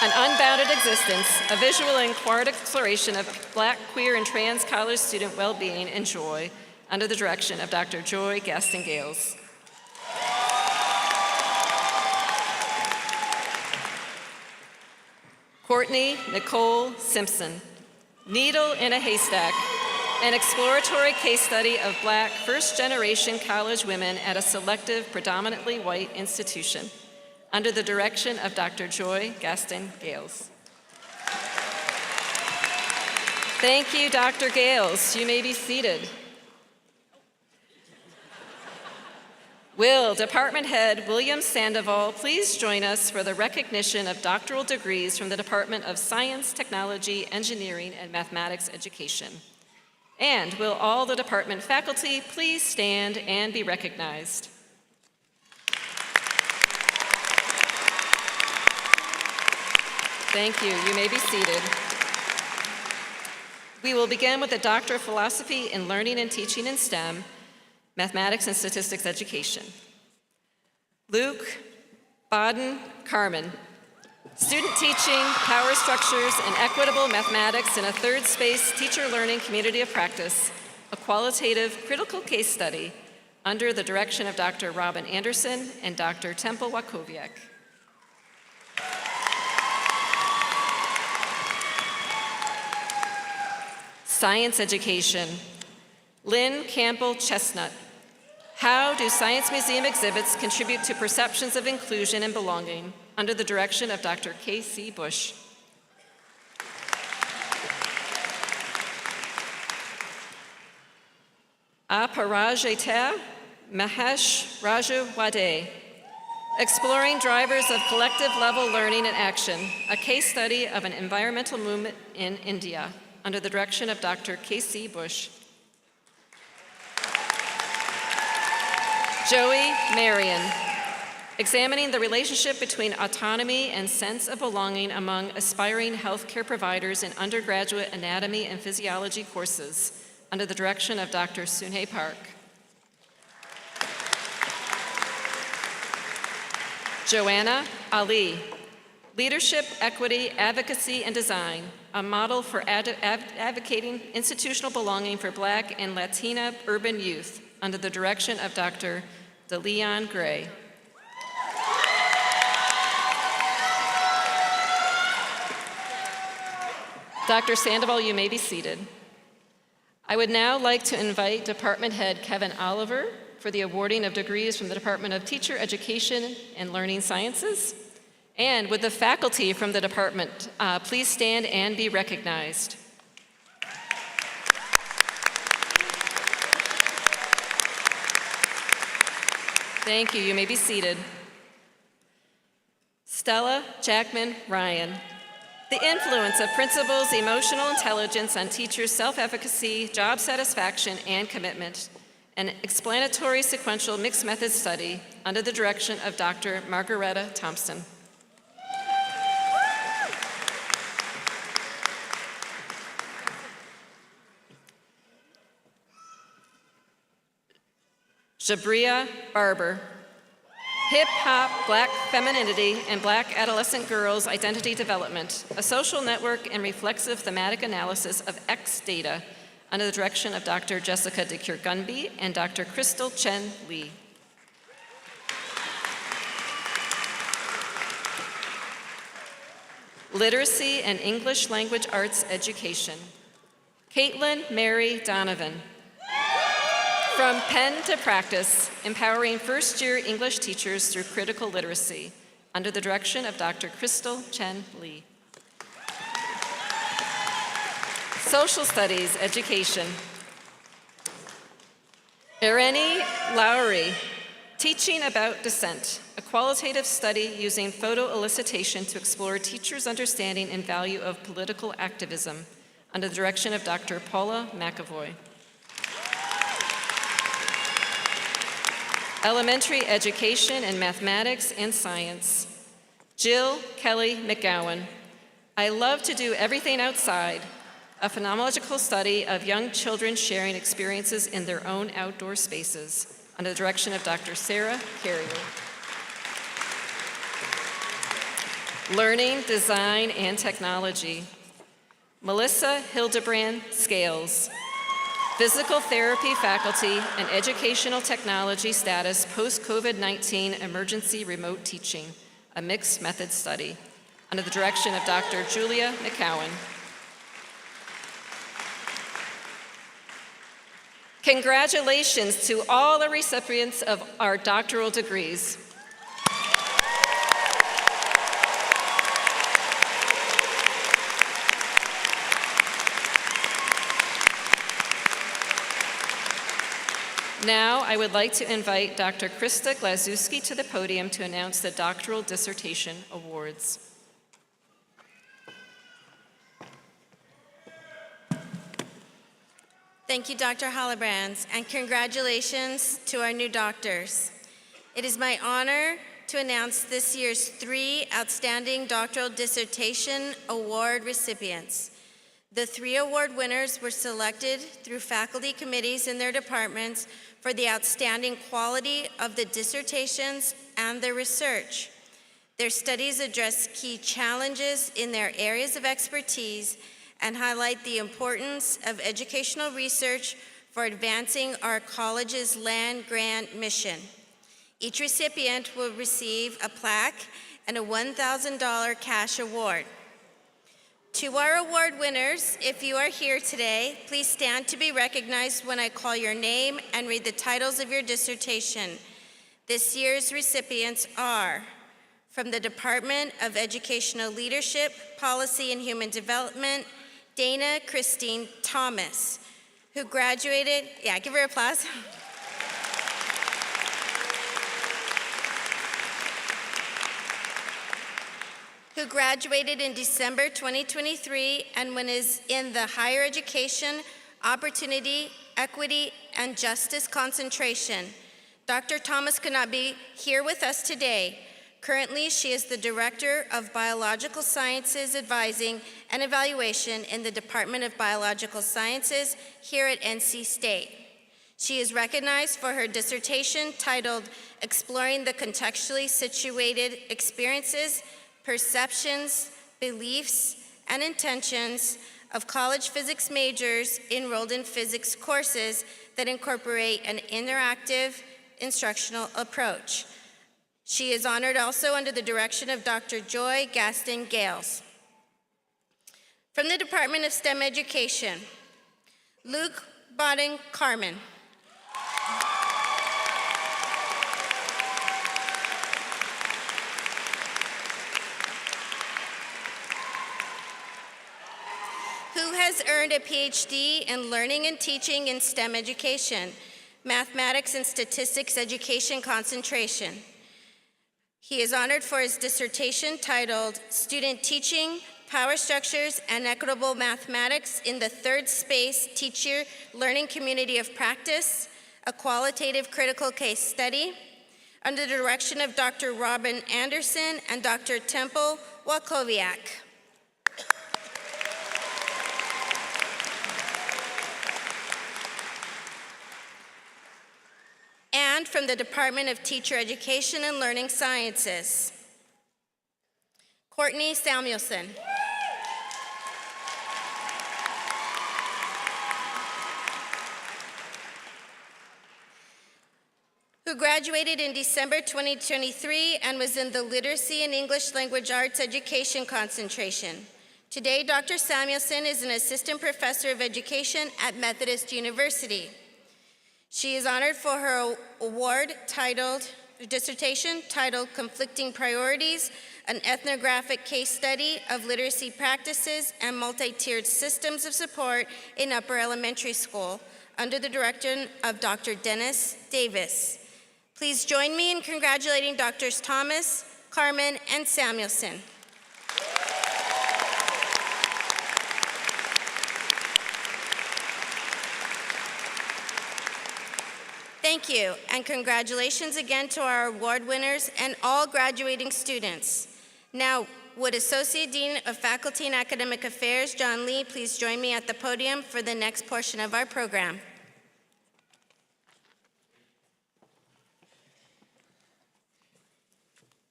An Unbounded Existence, a visual and quiet exploration of Black, queer, and trans college student well-being and joy, under the direction of Dr. Joy Gaston Gales. Courtney Nicole Simpson, Needle in a Haystack, an exploratory case study of Black first-generation college women at a selective, predominantly white institution, under the direction of Dr. Joy Gaston Gales. Thank you, Dr. Gales. You may be seated. Will Department Head William Sandoval please join us for the recognition of doctoral degrees from the Department of Science, Technology, Engineering, and Mathematics Education? And will all the department faculty please stand and be recognized? Thank you. You may be seated. We will begin with a Doctor of Philosophy in Learning and Teaching in STEM, Mathematics and Statistics Education. Luke Baden Carmen, Student Teaching, Power Structures, and Equitable Mathematics in a Third Space Teacher Learning Community of Practice, a qualitative critical case study under the direction of Dr. Robin Anderson and Dr. Temple Wakowiak. Science Education, Lynn Campbell Chestnut. How do Science Museum exhibits contribute to perceptions of inclusion and belonging? Under the direction of Dr. K.C. Bush. Aparajita Mahesh Raju Wade. Exploring Drivers of Collective Level Learning and Action, a case study of an environmental movement in India, under the direction of Dr. K.C. Bush. Joey Marion. Examining the relationship between autonomy and sense of belonging among aspiring healthcare providers in undergraduate anatomy and physiology courses, under the direction of Dr. Sunhae Park. Joanna Ali. Leadership, Equity, Advocacy, and Design, a model for advocating institutional belonging for Black and Latina urban youth, under the direction of Dr. DeLeon Gray. Dr. Sandoval, you may be seated. I would now like to invite Department Head Kevin Oliver for the awarding of degrees from the Department of Teacher Education and Learning Sciences. And would the faculty from the department please stand and be recognized. Thank you. You may be seated. Stella Jackman Ryan. The influence of principals' emotional intelligence on teachers' self-efficacy, job satisfaction, and commitment. An explanatory sequential mixed method study under the direction of Dr. Margaretta Thompson. Jabria Barber. Hip-hop, Black femininity, and Black adolescent girls' identity development, a social network and reflexive thematic analysis of X data under the direction of Dr. Jessica DeKirk-Gunby and Dr. Crystal Chen Lee. Literacy and English Language Arts Education. Caitlin Mary Donovan. From Pen to Practice, Empowering First-Year English Teachers Through Critical Literacy, under the direction of Dr. Crystal Chen Lee. Social Studies Education. Irene Lowry, Teaching About Dissent, a qualitative study using photo elicitation to explore teachers' understanding and value of political activism, under the direction of Dr. Paula McAvoy. Elementary Education in Mathematics and Science. Jill Kelly McGowan. I love to do everything outside, a phenomenological study of young children sharing experiences in their own outdoor spaces, under the direction of Dr. Sarah Carrier. Learning, Design, and Technology. Melissa Hildebrand Scales. Physical Therapy Faculty and Educational Technology Status Post-COVID-19 Emergency Remote Teaching, a Mixed Method Study, under the direction of Dr. Julia McCowan. Congratulations to all the recipients of our doctoral degrees. Now, I would like to invite Dr. Krista Glazewski to the podium to announce the Doctoral Dissertation Awards. Thank you, Dr. Hollebrands, and congratulations to our new doctors. It is my honor to announce this year's 3 Outstanding Doctoral Dissertation Award recipients. The 3 award winners were selected through faculty committees in their departments for the outstanding quality of the dissertations and their research. Their studies address key challenges in their areas of expertise and highlight the importance of educational research for advancing our college's land-grant mission. Each recipient will receive a plaque and a $1,000 cash award. To our award winners, if you are here today, please stand to be recognized when I call your name and read the titles of your dissertation. This year's recipients are from the Department of Educational Leadership, Policy and Human Development, Dana Christine Thomas, who graduated, give her applause. Who graduated in December 2023 and is in the Higher Education, Opportunity, Equity, and Justice concentration. Dr. Thomas could not be here with us today. Currently, she is the Director of Biological Sciences Advising and Evaluation in the Department of Biological Sciences here at NC State. She is recognized for her dissertation titled Exploring the Contextually Situated Experiences, Perceptions, Beliefs, and Intentions of college physics majors enrolled in physics courses that incorporate an interactive instructional approach. She is honored also under the direction of Dr. Joy Gaston Gales. From the Department of STEM Education, Luke Bodden Carmen. Who has earned a PhD in Learning and Teaching in STEM Education, Mathematics and Statistics Education concentration. He is honored for his dissertation titled Student Teaching, Power Structures, and Equitable Mathematics in the Third Space Teacher Learning Community of Practice, a qualitative critical case study, under the direction of Dr. Robin Anderson and Dr. Temple Wakowiak. And from the Department of Teacher Education and Learning Sciences, Courtney Samuelson. Who graduated in December 2023 and was in the Literacy and English Language Arts Education concentration. Today, Dr. Samuelson is an assistant professor of education at Methodist University. She is honored for her dissertation titled Conflicting Priorities, an ethnographic case study of literacy practices and multi-tiered systems of support in upper elementary school, under the direction of Dr. Dennis Davis. Please join me in congratulating Drs. Thomas, Carmen, and Samuelson. Thank you, and congratulations again to our award winners and all graduating students. Now, would Associate Dean of Faculty and Academic Affairs, John Lee, please join me at the podium for the next portion of our program.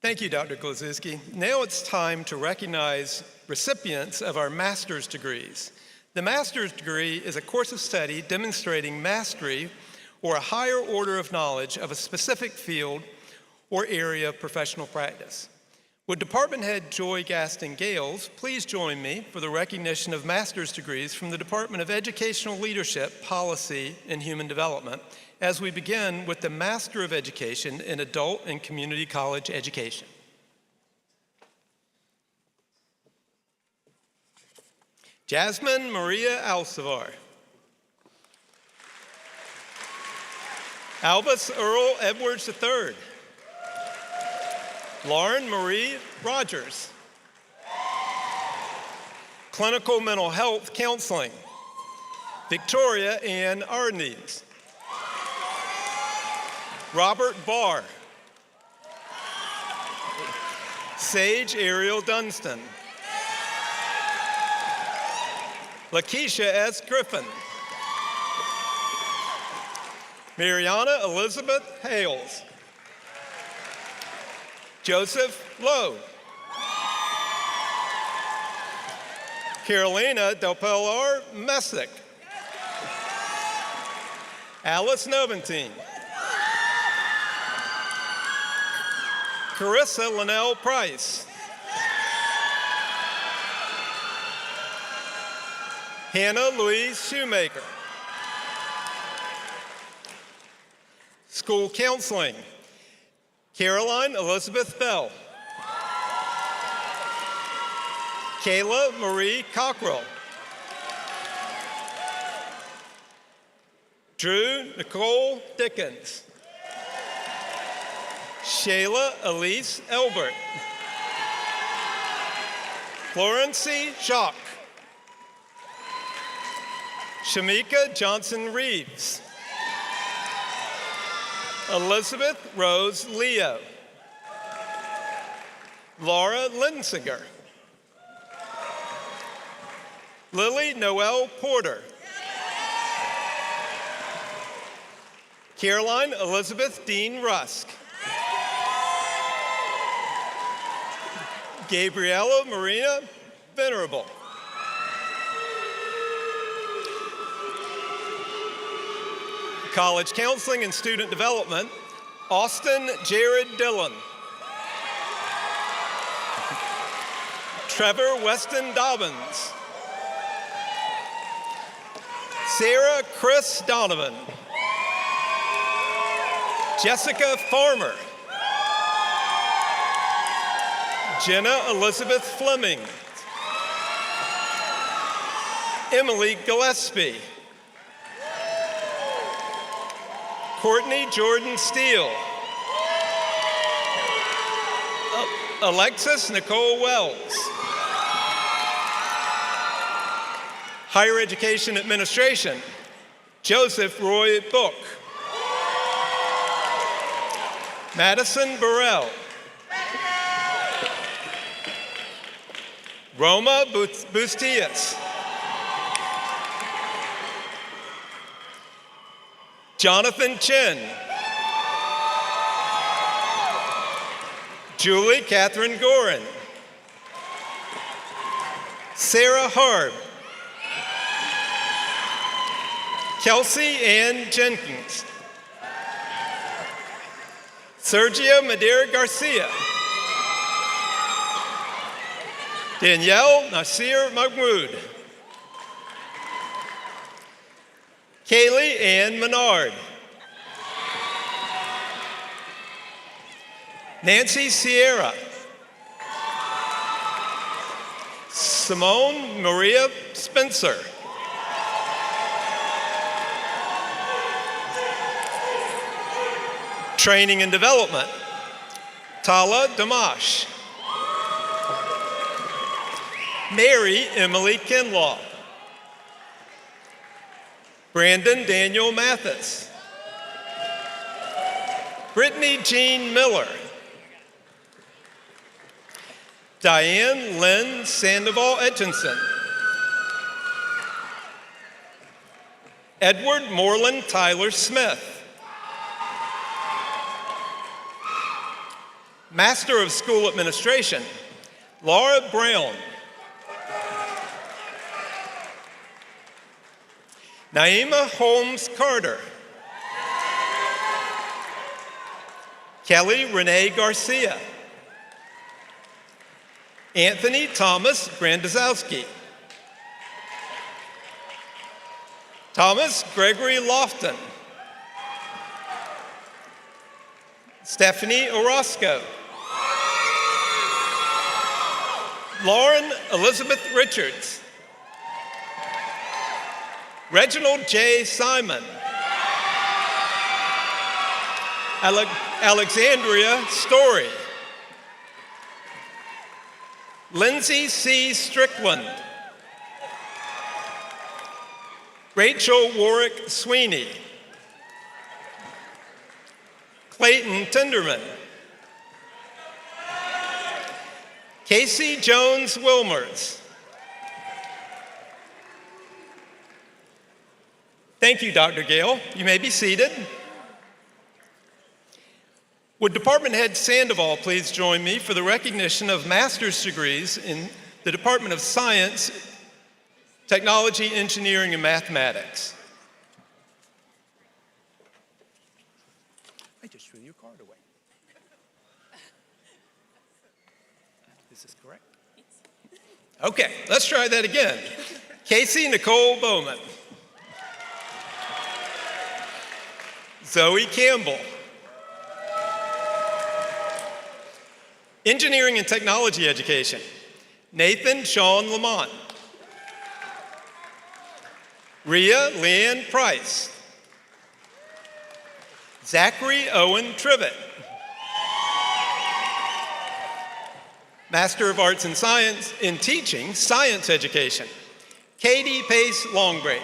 Thank you, Dr. Kloszewski. Now it's time to recognize recipients of our master's degrees. The master's degree is a course of study demonstrating mastery or a higher order of knowledge of a specific field or area of professional practice. Would Department Head Joy Gaston Gales please join me for the recognition of master's degrees from the Department of Educational Leadership, Policy, and Human Development, as we begin with the Master of Education in Adult and Community College Education. Jasmine Maria Alcivar. Albus Earl Edwards III. Lauren Marie Rogers. Clinical Mental Health Counseling. Victoria Ann Arndes. Robert Barr. Sage Ariel Dunstan. Lakeisha S. Griffin. Mariana Elizabeth Hales. Joseph Lowe. Carolina Del Pilar Messick. Alice Noventine. Carissa Linnell Price. Hannah Louise Shoemaker. School Counseling. Caroline Elizabeth Bell. Kayla Marie Cockrell. Drew Nicole Dickens. Shayla Elise Elbert. Florency Jacques. Shamika Johnson Reeves. Elizabeth Rose Leo. Laura Linsinger. Lily Noel Porter. Caroline Elizabeth Dean Rusk. Gabriela Marina Venerable. College Counseling and Student Development, Austin Jared Dillon. Trevor Weston Dobbins. Sarah Chris Donovan. Jessica Farmer. Jenna Elizabeth Fleming. Emily Gillespie. Courtney Jordan Steele. Alexis Nicole Wells. Higher Education Administration, Joseph Roy Book. Madison Burrell. Roma Bustias. Jonathan Chin. Julie Catherine Gorin. Sarah Harb. Kelsey Ann Jenkins. Sergio Madeira Garcia. Danielle Nasir Mahmoud. Kaylee Ann Menard. Nancy Sierra. Simone Maria Spencer. Training and Development, Tala Damash. Mary Emily Kinlaw. Brandon Daniel Mathis. Brittany Jean Miller. Diane Lynn Sandoval Etchinson. Edward Moreland Tyler Smith. Master of School Administration, Laura Brown. Naima Holmes Carter. Kelly Renee Garcia. Anthony Thomas Grandazowski. Thomas Gregory Lofton. Stephanie Orozco. Lauren Elizabeth Richards. Reginald J. Simon. Alexandria Story. Lindsay C. Strickland. Rachel Warwick Sweeney. Clayton Tinderman. Casey Jones Wilmers. Thank you, Dr. Gale. You may be seated. Would Department Head Sandoval please join me for the recognition of master's degrees in the Department of Science, Technology, Engineering, and Mathematics. I just threw your card away. Is this correct? Okay, let's try that again. Casey Nicole Bowman. Zoe Campbell. Engineering and Technology Education. Nathan Sean Lamont. Rhea Leanne Price. Zachary Owen Trivet. Master of Arts in Science in Teaching, Science Education. Katie Pace Longbreak.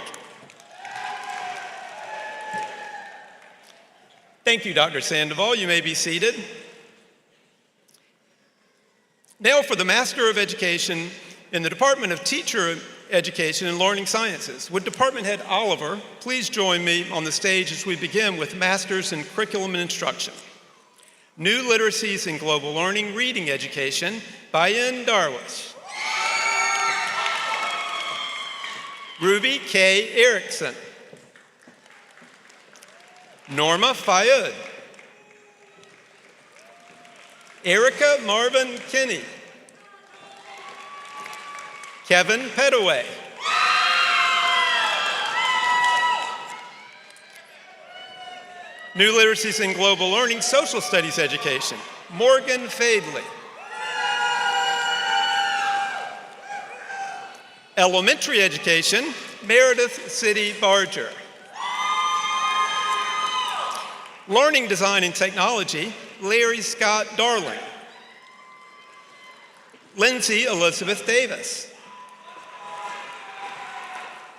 Thank you, Dr. Sandoval. You may be seated. Now for the Master of Education in the Department of Teacher Education and Learning Sciences. Would Department Head Oliver please join me on the stage as we begin with Masters in Curriculum and Instruction. New Literacies in Global Learning Reading Education, Bayan Darwish. Ruby K. Erickson. Norma Fayed. Erica Marvin Kinney. Kevin Petaway. New Literacies in Global Learning, Social Studies Education, Morgan Fadley. Elementary Education, Meredith City Barger. Learning Design and Technology, Larry Scott Darling. Lindsay Elizabeth Davis.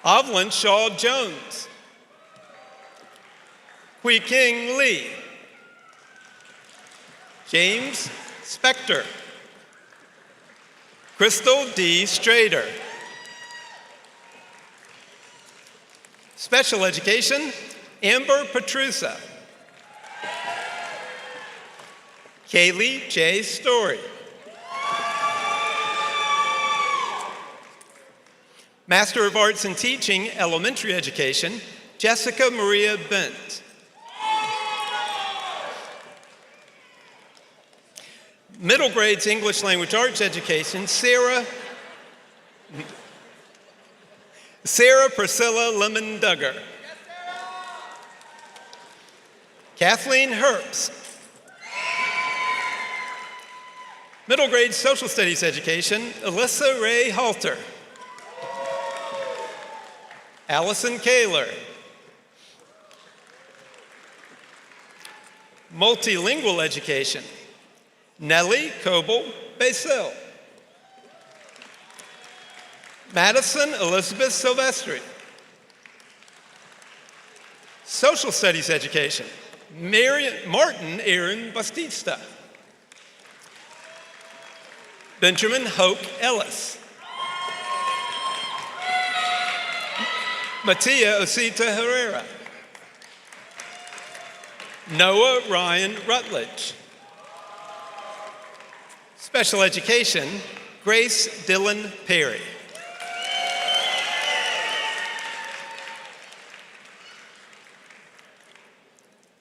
Evelyn Shaw Jones. Hui King Lee. James Spector. Crystal D. Strader. Special Education, Amber Petrusa. Kaylee J. Story. Master of Arts in Teaching, Elementary Education, Jessica Maria Bent. Middle grades English Language Arts Education, Sarah Priscilla Lemon Duggar. Kathleen Herbst. Middle grade Social Studies Education, Alyssa Ray Halter. Allison Kaler. Multilingual Education, Nellie Coble Basile. Madison Elizabeth Silvestri. Social Studies Education, Martin Aaron Bastista. Benjamin Hoke Ellis. Matia Osita Herrera. Noah Ryan Rutledge. Special Education, Grace Dillon Perry.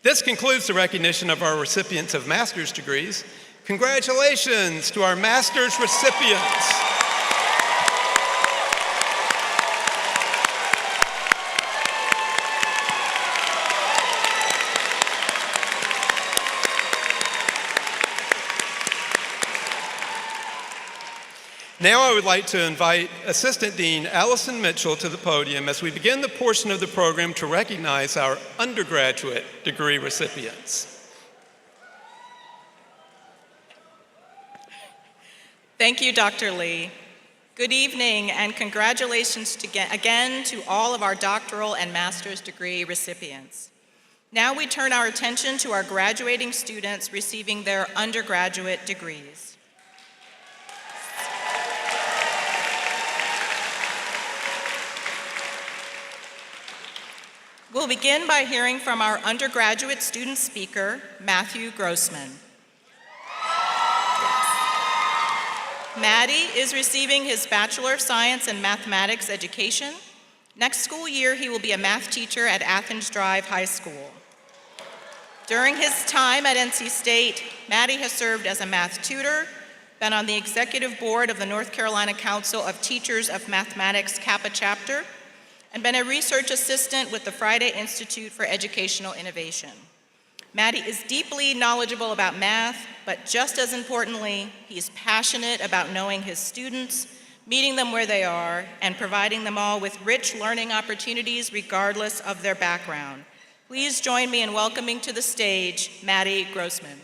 This concludes the recognition of our recipients of master's degrees. Congratulations to our master's recipients. Now I would like to invite Assistant Dean Allison Mitchell to the podium as we begin the portion of the program to recognize our undergraduate degree recipients. Thank you, Dr. Lee. Good evening and congratulations again to all of our doctoral and master's degree recipients. Now we turn our attention to our graduating students receiving their undergraduate degrees. We'll begin by hearing from our undergraduate student speaker, Matthew Grossman. Maddie is receiving his Bachelor of Science in Mathematics education. Next school year, he will be a math teacher at Athens Drive High School. During his time at NC State, Maddie has served as a math tutor, been on the executive board of the North Carolina Council of Teachers of Mathematics Kappa chapter, and been a research assistant with the Friday Institute for Educational Innovation. Maddie is deeply knowledgeable about math, but just as importantly, he's passionate about knowing his students, meeting them where they are, and providing them all with rich learning opportunities regardless of their background. Please join me in welcoming to the stage, Maddie Grossman.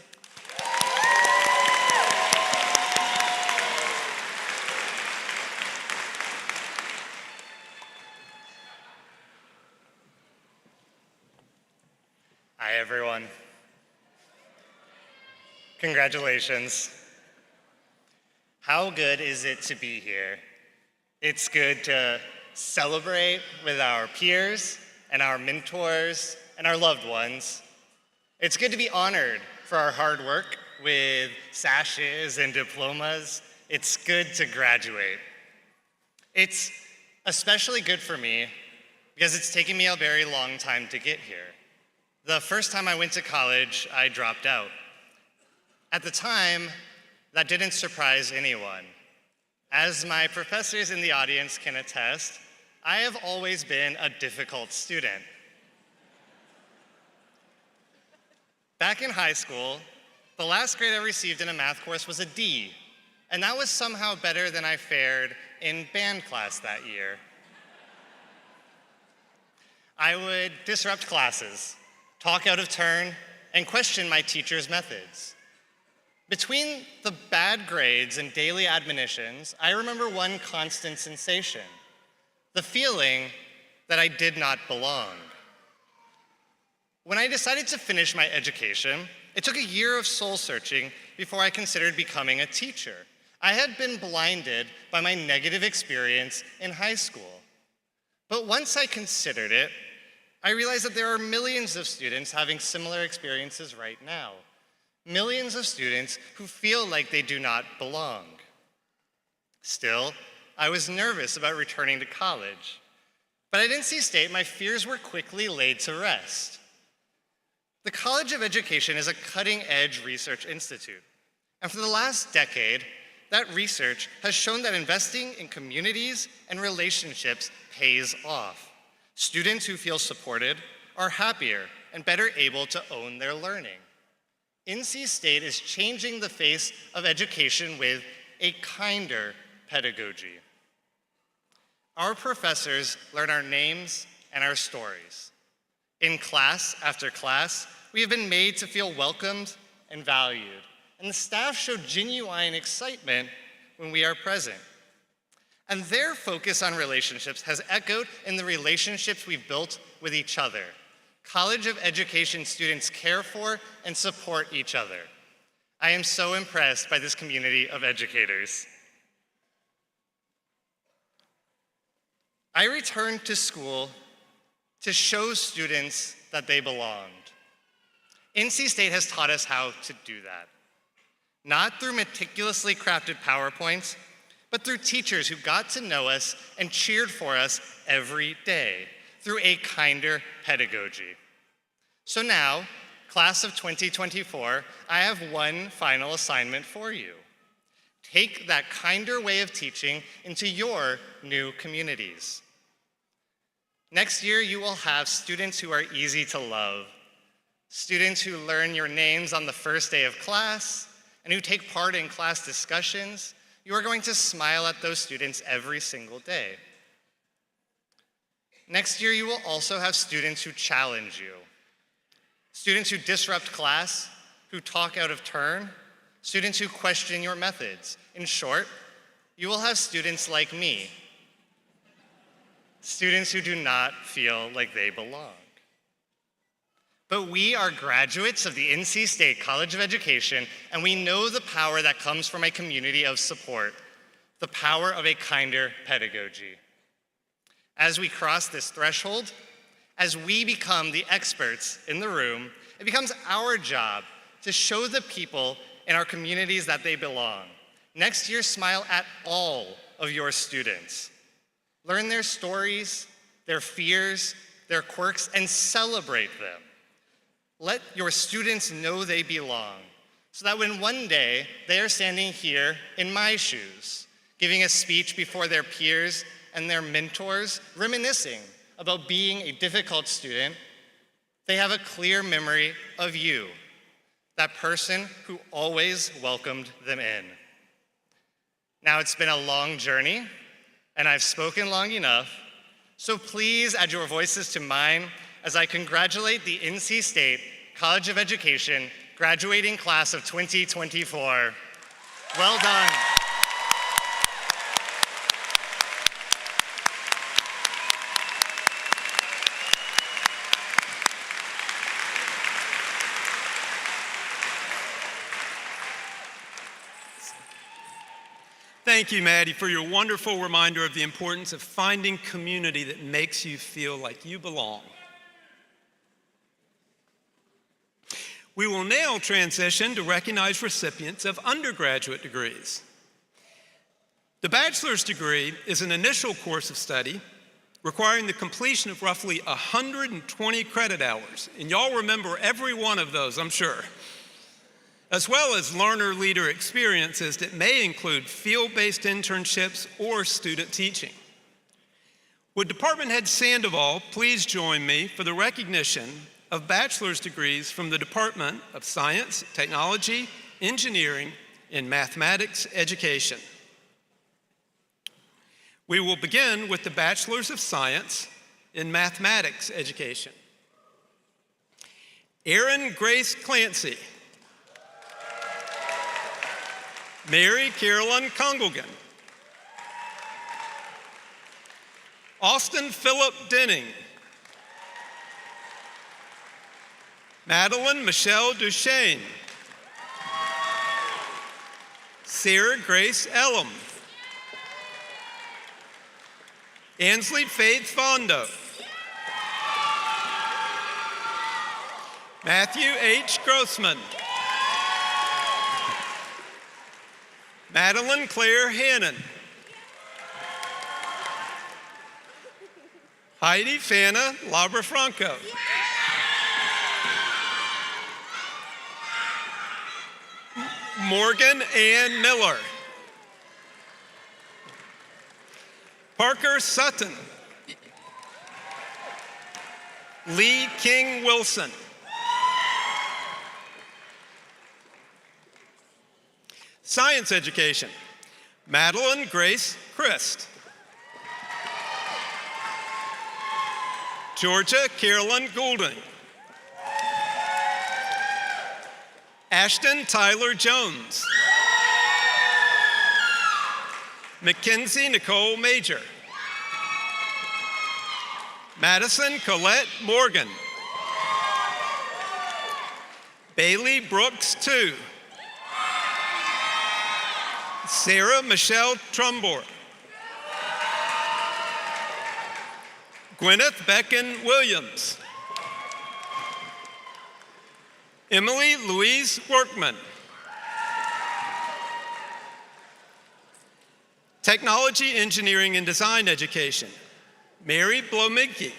Hi, everyone. Congratulations. How good is it to be here? It's good to celebrate with our peers and our mentors and our loved ones. It's good to be honored for our hard work with sashes and diplomas. It's good to graduate. It's especially good for me because it's taken me a very long time to get here. The first time I went to college, I dropped out. At the time, that didn't surprise anyone. As my professors in the audience can attest, I have always been a difficult student. Back in high school, the last grade I received in a math course was a D, and that was somehow better than I fared in band class that year. I would disrupt classes, talk out of turn, and question my teacher's methods. Between the bad grades and daily admonitions, I remember one constant sensation, the feeling that I did not belong. When I decided to finish my education, it took a year of soul searching before I considered becoming a teacher. I had been blinded by my negative experience in high school. But once I considered it, I realized that there are millions of students having similar experiences right now. Millions of students who feel like they do not belong. Still, I was nervous about returning to college. But at NC State, my fears were quickly laid to rest. The College of Education is a cutting-edge research institute. And for the last decade, that research has shown that investing in communities and relationships pays off. Students who feel supported are happier and better able to own their learning. NC State is changing the face of education with a kinder pedagogy. Our professors learn our names and our stories. In class after class, we have been made to feel welcomed and valued, and the staff show genuine excitement when we are present. And their focus on relationships has echoed in the relationships we've built with each other. College of Education students care for and support each other. I am so impressed by this community of educators. I returned to school to show students that they belonged. NC State has taught us how to do that. Not through meticulously crafted PowerPoints, but through teachers who got to know us and cheered for us every day, through a kinder pedagogy. So now, class of 2024, I have one final assignment for you. Take that kinder way of teaching into your new communities. Next year, you will have students who are easy to love, students who learn your names on the first day of class, and who take part in class discussions. You are going to smile at those students every single day. Next year, you will also have students who challenge you. Students who disrupt class, who talk out of turn, students who question your methods. In short, you will have students like me, students who do not feel like they belong. But we are graduates of the NC State College of Education, and we know the power that comes from a community of support, the power of a kinder pedagogy. As we cross this threshold, As we become the experts in the room, it becomes our job to show the people in our communities that they belong. Next year, smile at all of your students. Learn their stories, their fears, their quirks, and celebrate them. Let your students know they belong, so that when one day they are standing here in my shoes, giving a speech before their peers and their mentors, reminiscing about being a difficult student, they have a clear memory of you, that person who always welcomed them in. Now, it's been a long journey, and I've spoken long enough, so please add your voices to mine as I congratulate the NC State College of Education graduating class of 2024. Well done. Thank you, Maddie, for your wonderful reminder of the importance of finding community that makes you feel like you belong. We will now transition to recognize recipients of undergraduate degrees. The bachelor's degree is an initial course of study requiring the completion of roughly 120 credit hours. And y'all remember every one of those, I'm sure. As well as learner-leader experiences that may include field-based internships or student teaching. Would Department Head Sandoval please join me for the recognition of bachelor's degrees from the Department of Science, Technology, Engineering, and Mathematics Education. We will begin with the Bachelor's of Science in Mathematics Education. Erin Grace Clancy. Mary Carolyn Conglegan. Austin Philip Denning. Madeline Michelle Duchesne. Sarah Grace Ellum. Ansley Faith Fondo. Matthew H. Grossman. Madeline Claire Hannon. Heidi Fana Labrafranco. Morgan Ann Miller. Parker Sutton. Lee King Wilson. Science education. Madeline Grace Christ. Georgia Carolyn Goulding. Ashton Tyler Jones. Mackenzie Nicole Major. Madison Colette Morgan. Bailey Brooks II. Sarah Michelle Trumbore. Gwyneth Becken Williams. Emily Louise Workman. Technology, Engineering, and Design Education. Mary Blomigke.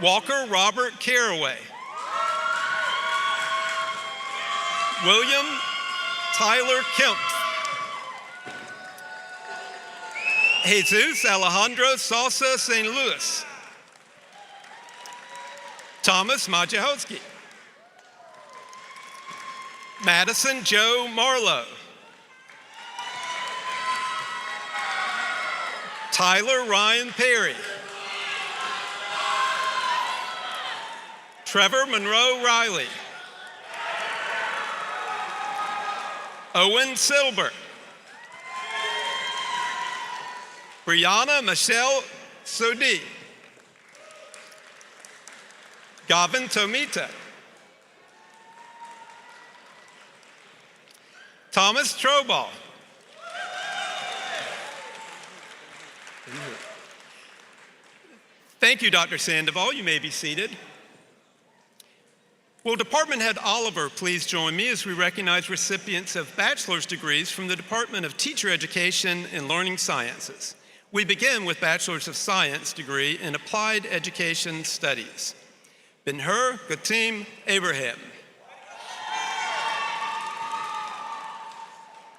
Walker Robert Caraway. William Tyler Kemp. Jesus Alejandro Salsa St. Louis. Thomas Majahowski. Madison Joe Marlowe. Tyler Ryan Perry. Trevor Monroe Riley. Owen Silber. Brianna Michelle Sodi. Gavin Tomita. Thomas Troball. Thank you, Dr. Sandoval. You may be seated. Will Department Head Oliver please join me as we recognize recipients of bachelor's degrees from the Department of Teacher Education and Learning Sciences. We begin with Bachelor's of Science degree in Applied Education Studies. Ben-Hur Gatim Abraham.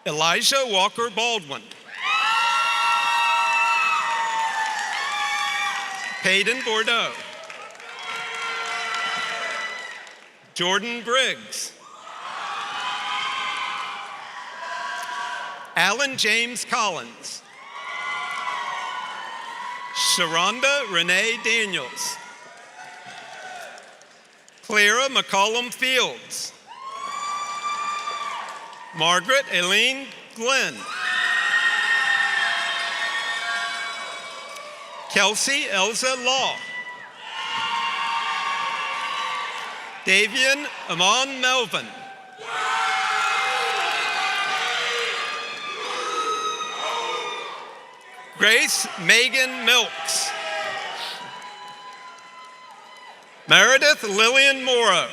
Elijah Walker Baldwin. Peyton Bordeaux. Jordan Briggs. Alan James Collins. Sharonda Renee Daniels. Clara McCollum Fields. Margaret Aileen Glenn. Kelsey Elza Law. Davian Amon Melvin. Grace Megan Milks. Meredith Lillian Morrow.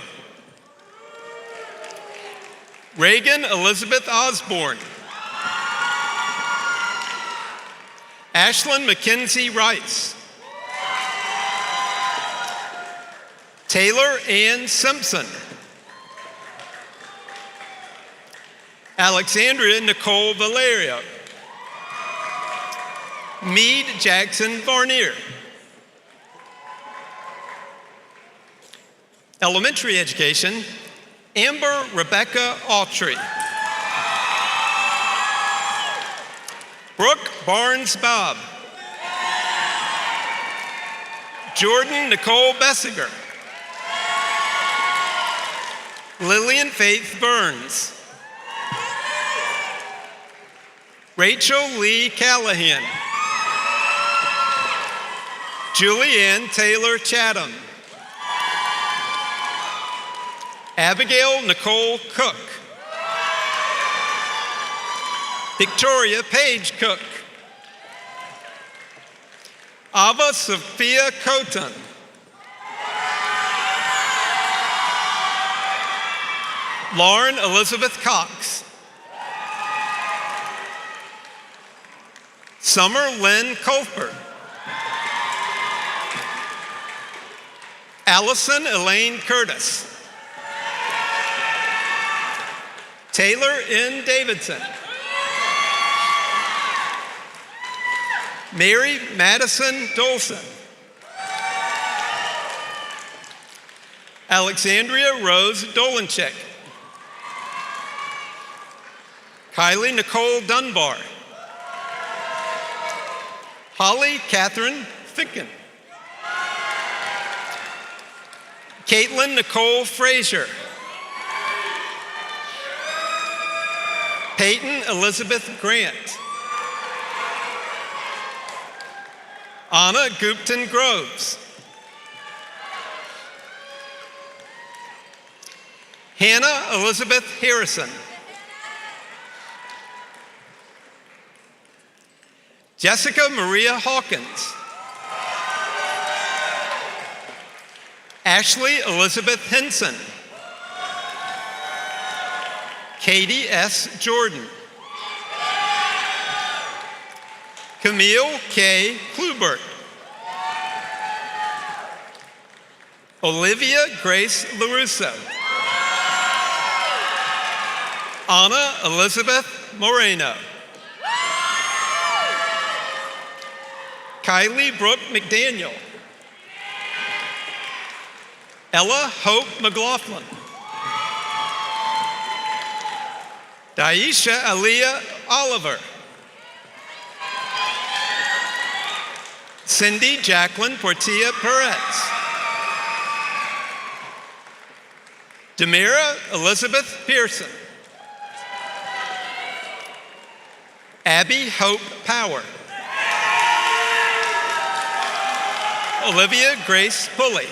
Reagan Elizabeth Osborne. Ashlyn Mackenzie Rice. Taylor Ann Simpson. Alexandria Nicole Valerio. Meade Jackson Varnier. Elementary education, Amber Rebecca Autry. Brooke Barnes Bob. Jordan Nicole Bessiger. Lillian Faith Burns. Rachel Lee Callahan. Julianne Taylor Chatham. Abigail Nicole Cook. Victoria Page Cook. Ava Sophia Coton. Lauren Elizabeth Cox. Summer Lynn Colfer. Allison Elaine Curtis. Taylor N. Davidson. Mary Madison Dolson. Alexandria Rose Dolanchek. Kylie Nicole Dunbar. Holly Catherine Ficken. Caitlin Nicole Frazier. Peyton Elizabeth Grant. Anna Gupton Groves. Hannah Elizabeth Harrison. Jessica Maria Hawkins. Ashley Elizabeth Henson. Katie S. Jordan. Camille K. Klubert. Olivia Grace LaRusso. Anna Elizabeth Moreno. Kylie Brooke McDaniel. Ella Hope McLaughlin. Daisha Aliyah Oliver. Cindy Jacqueline Portilla Perez. Demira Elizabeth Pearson. Abby Hope Power. Olivia Grace Pulley.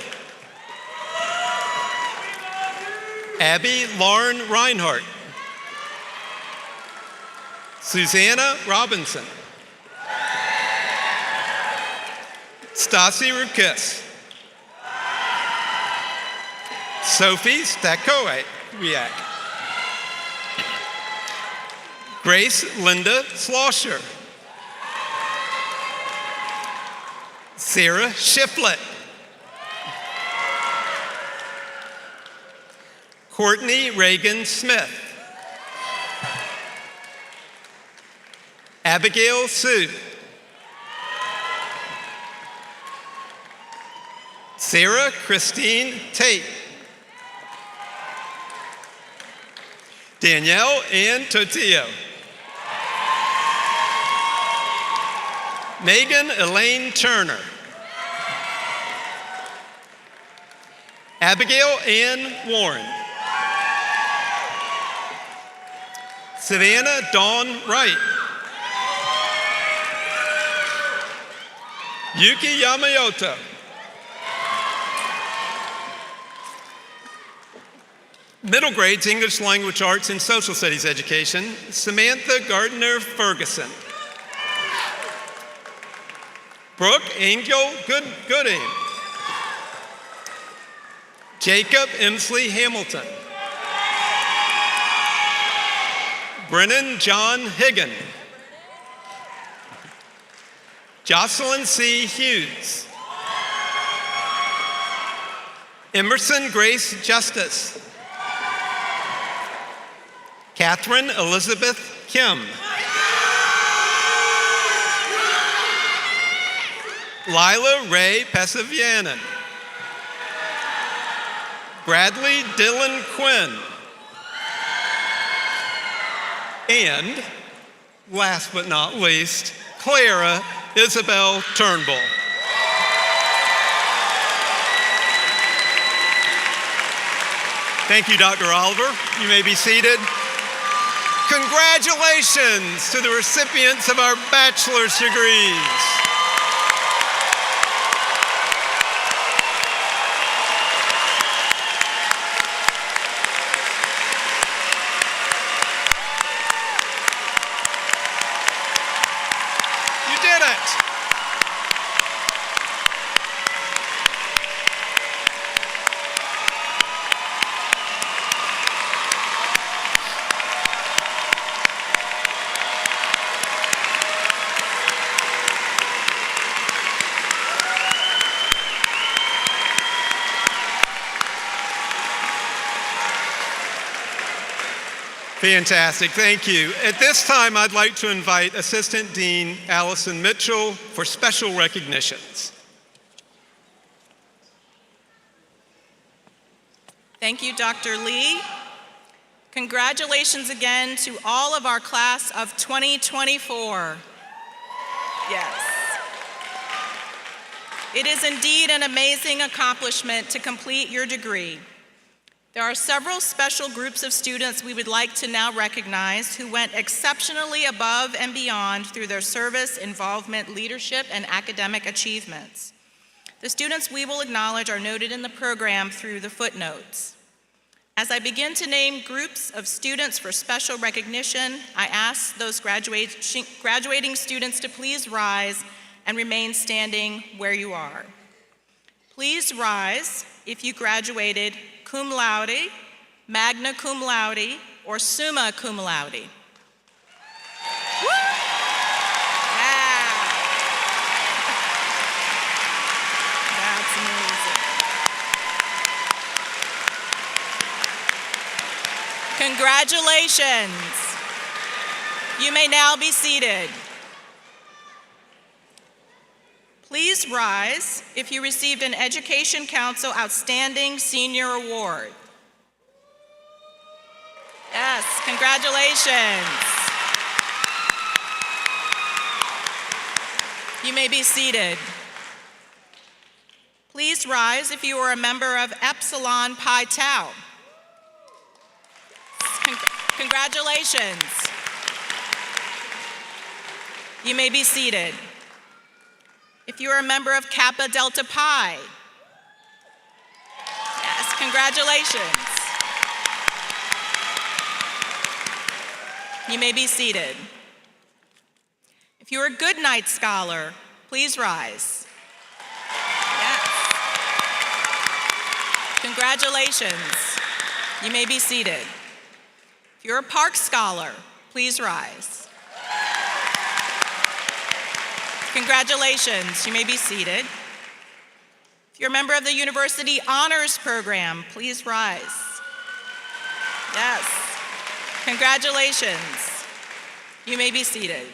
Abby Lauren Reinhardt. Susanna Robinson. Stasi Rukis. Sophie Stakowiak. Grace Linda Slosher. Sarah Shiflett. Courtney Reagan Smith. Abigail Sue. Sarah Christine Tate. Danielle Ann Totillo. Megan Elaine Turner. Abigail Ann Warren. Savannah Dawn Wright. Yuki Yamamoto. Middle grades English Language Arts and Social Studies education, Samantha Gardner Ferguson. Brooke Angel Gooding. Jacob Emsley Hamilton. Brennan John Higgin. Jocelyn C. Hughes. Emerson Grace Justice. Catherine Elizabeth Kim. Lila Ray Pesavianen. Bradley Dylan Quinn. And, last but not least, Clara Isabel Turnbull. Thank you, Dr. Oliver. You may be seated. Congratulations to the recipients of our bachelor's degrees. You did it. Fantastic, thank you. At this time, I'd like to invite Assistant Dean Allison Mitchell for special recognitions. Thank you, Dr. Lee. Congratulations again to all of our class of 2024. Yes. It is indeed an amazing accomplishment to complete your degree. There are several special groups of students we would like to now recognize who went exceptionally above and beyond through their service, involvement, leadership, and academic achievements. The students we will acknowledge are noted in the program through the footnotes. As I begin to name groups of students for special recognition, I ask those graduating students to please rise and remain standing where you are. Please rise if you graduated cum laude, magna cum laude, or summa cum laude. Woo! Yeah. That's amazing. Congratulations. You may now be seated. Please rise if you received an Education Council Outstanding Senior Award. Yes, congratulations. You may be seated. Please rise if you are a member of Epsilon Pi Tau. Congratulations. You may be seated. If you are a member of Kappa Delta Pi, yes, congratulations. You may be seated. If you are a Good Night Scholar, please rise. Congratulations. You may be seated. If you're a Park Scholar, please rise. Congratulations. You may be seated. If you're a member of the University Honors Program, please rise. Yes. Congratulations. You may be seated.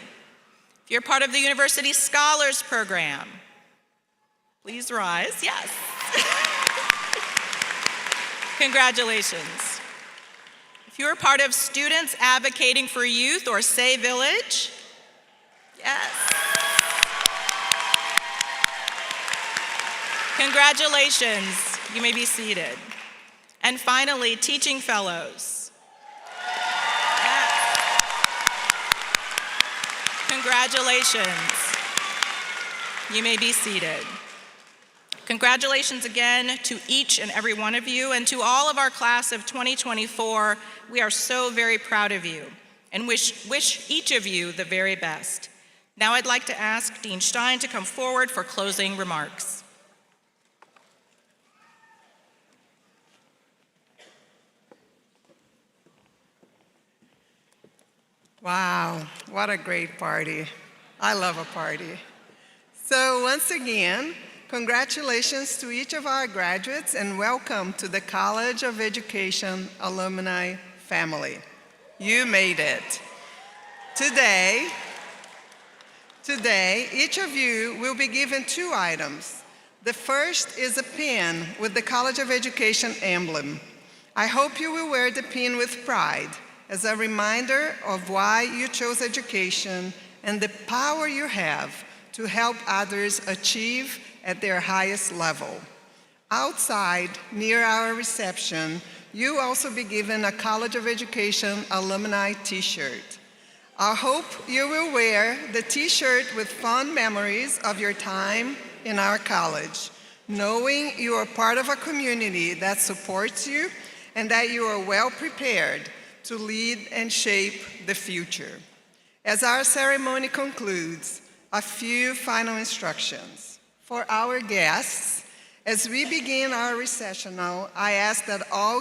If you're part of the University Scholars Program, please rise. Yes. Congratulations. If you're part of Students Advocating for Youth or Say Village, yes. Congratulations. You may be seated. And finally, Teaching Fellows. Yes. Congratulations. You may be seated. Congratulations again to each and every one of you, and to all of our class of 2024. We are so very proud of you and wish each of you the very best. Now I'd like to ask Dean Stein to come forward for closing remarks. Wow, what a great party. I love a party. So once again, congratulations to each of our graduates and welcome to the College of Education alumni family. You made it. Today, each of you will be given 2 items. The first is a pin with the College of Education emblem. I hope you will wear the pin with pride as a reminder of why you chose education and the power you have to help others achieve at their highest level. Outside, near our reception, you also be given a College of Education alumni t-shirt. I hope you will wear the t-shirt with fond memories of your time in our college, knowing you are part of a community that supports you and that you are well prepared to lead and shape the future. As our ceremony concludes, a few final instructions. For our guests, as we begin our recessional, I ask all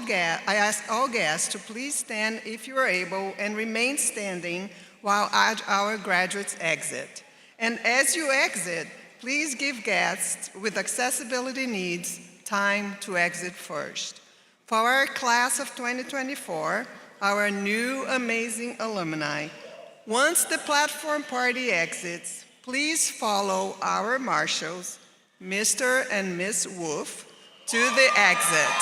guests to please stand if you are able and remain standing while our graduates exit. And as you exit, please give guests with accessibility needs time to exit first. For our class of 2024, our new amazing alumni, once the platform party exits, please follow our marshals, Mr. and Miss Wolf, to the exit.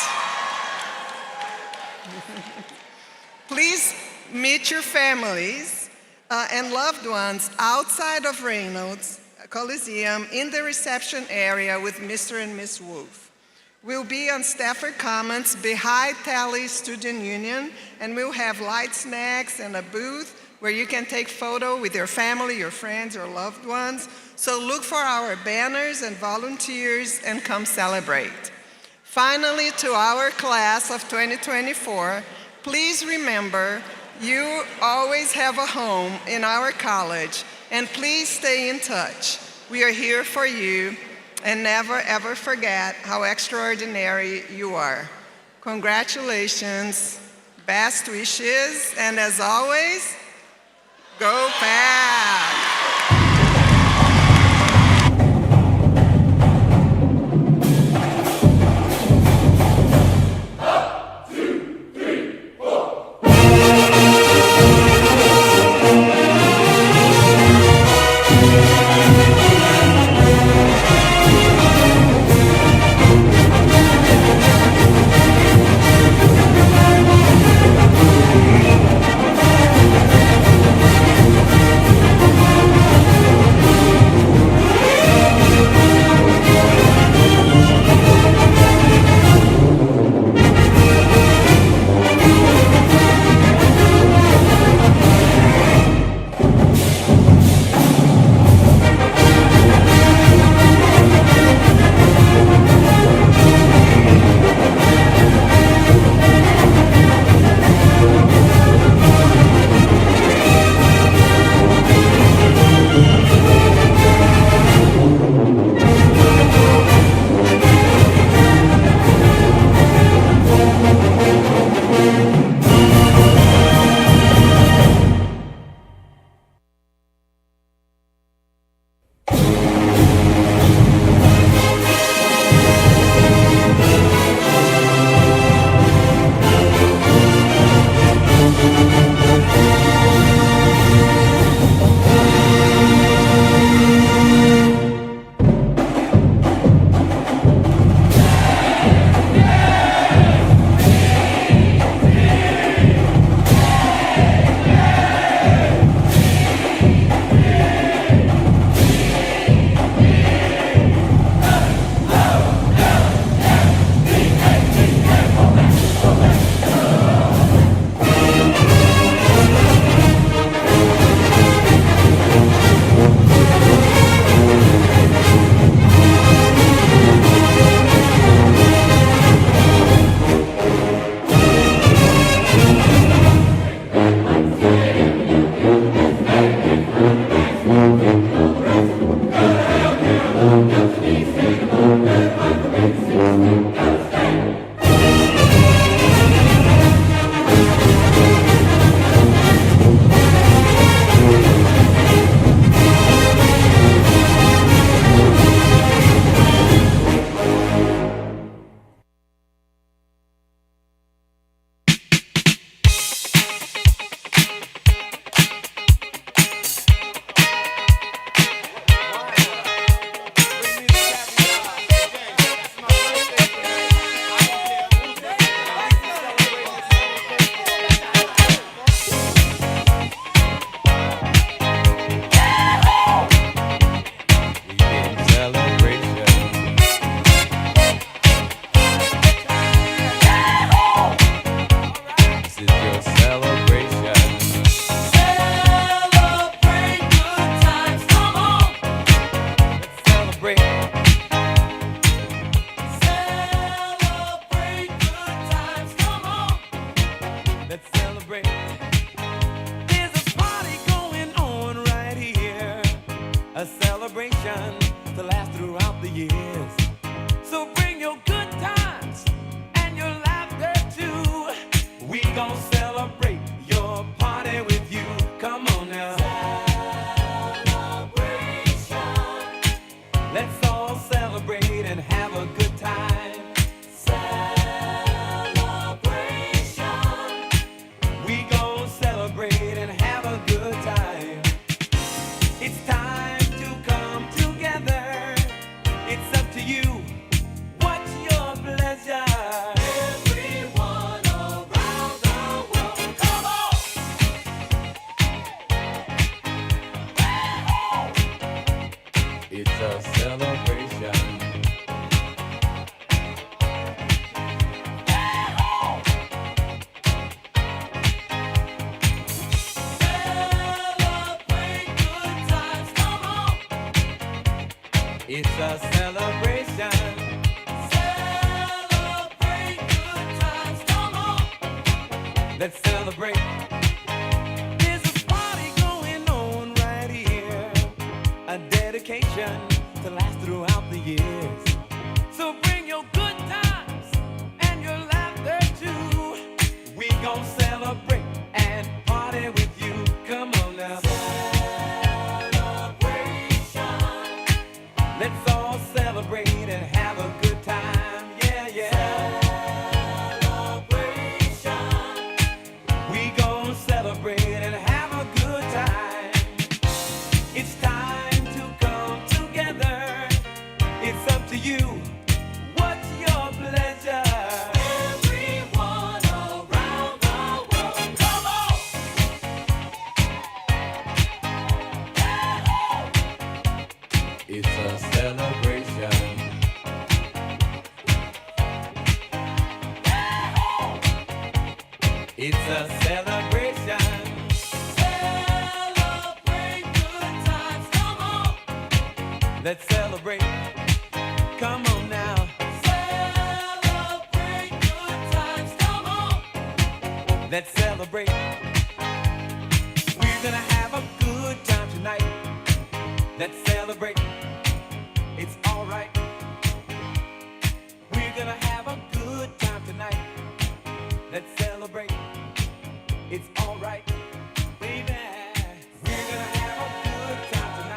Please meet your families and loved ones outside of Reynolds Coliseum in the reception area with Mr. and Miss Wolf. We'll be on Stafford Commons behind Tally Student Union, and we'll have light snacks and a booth where you can take photo with your family, your friends, your loved ones. So look for our banners and volunteers and come celebrate. Finally, to our class of 2024, please remember you always have a home in our college, and please stay in touch. We are here for you, and never ever forget how extraordinary you are. Congratulations, best wishes, and as always, go Pack! Let's celebrate.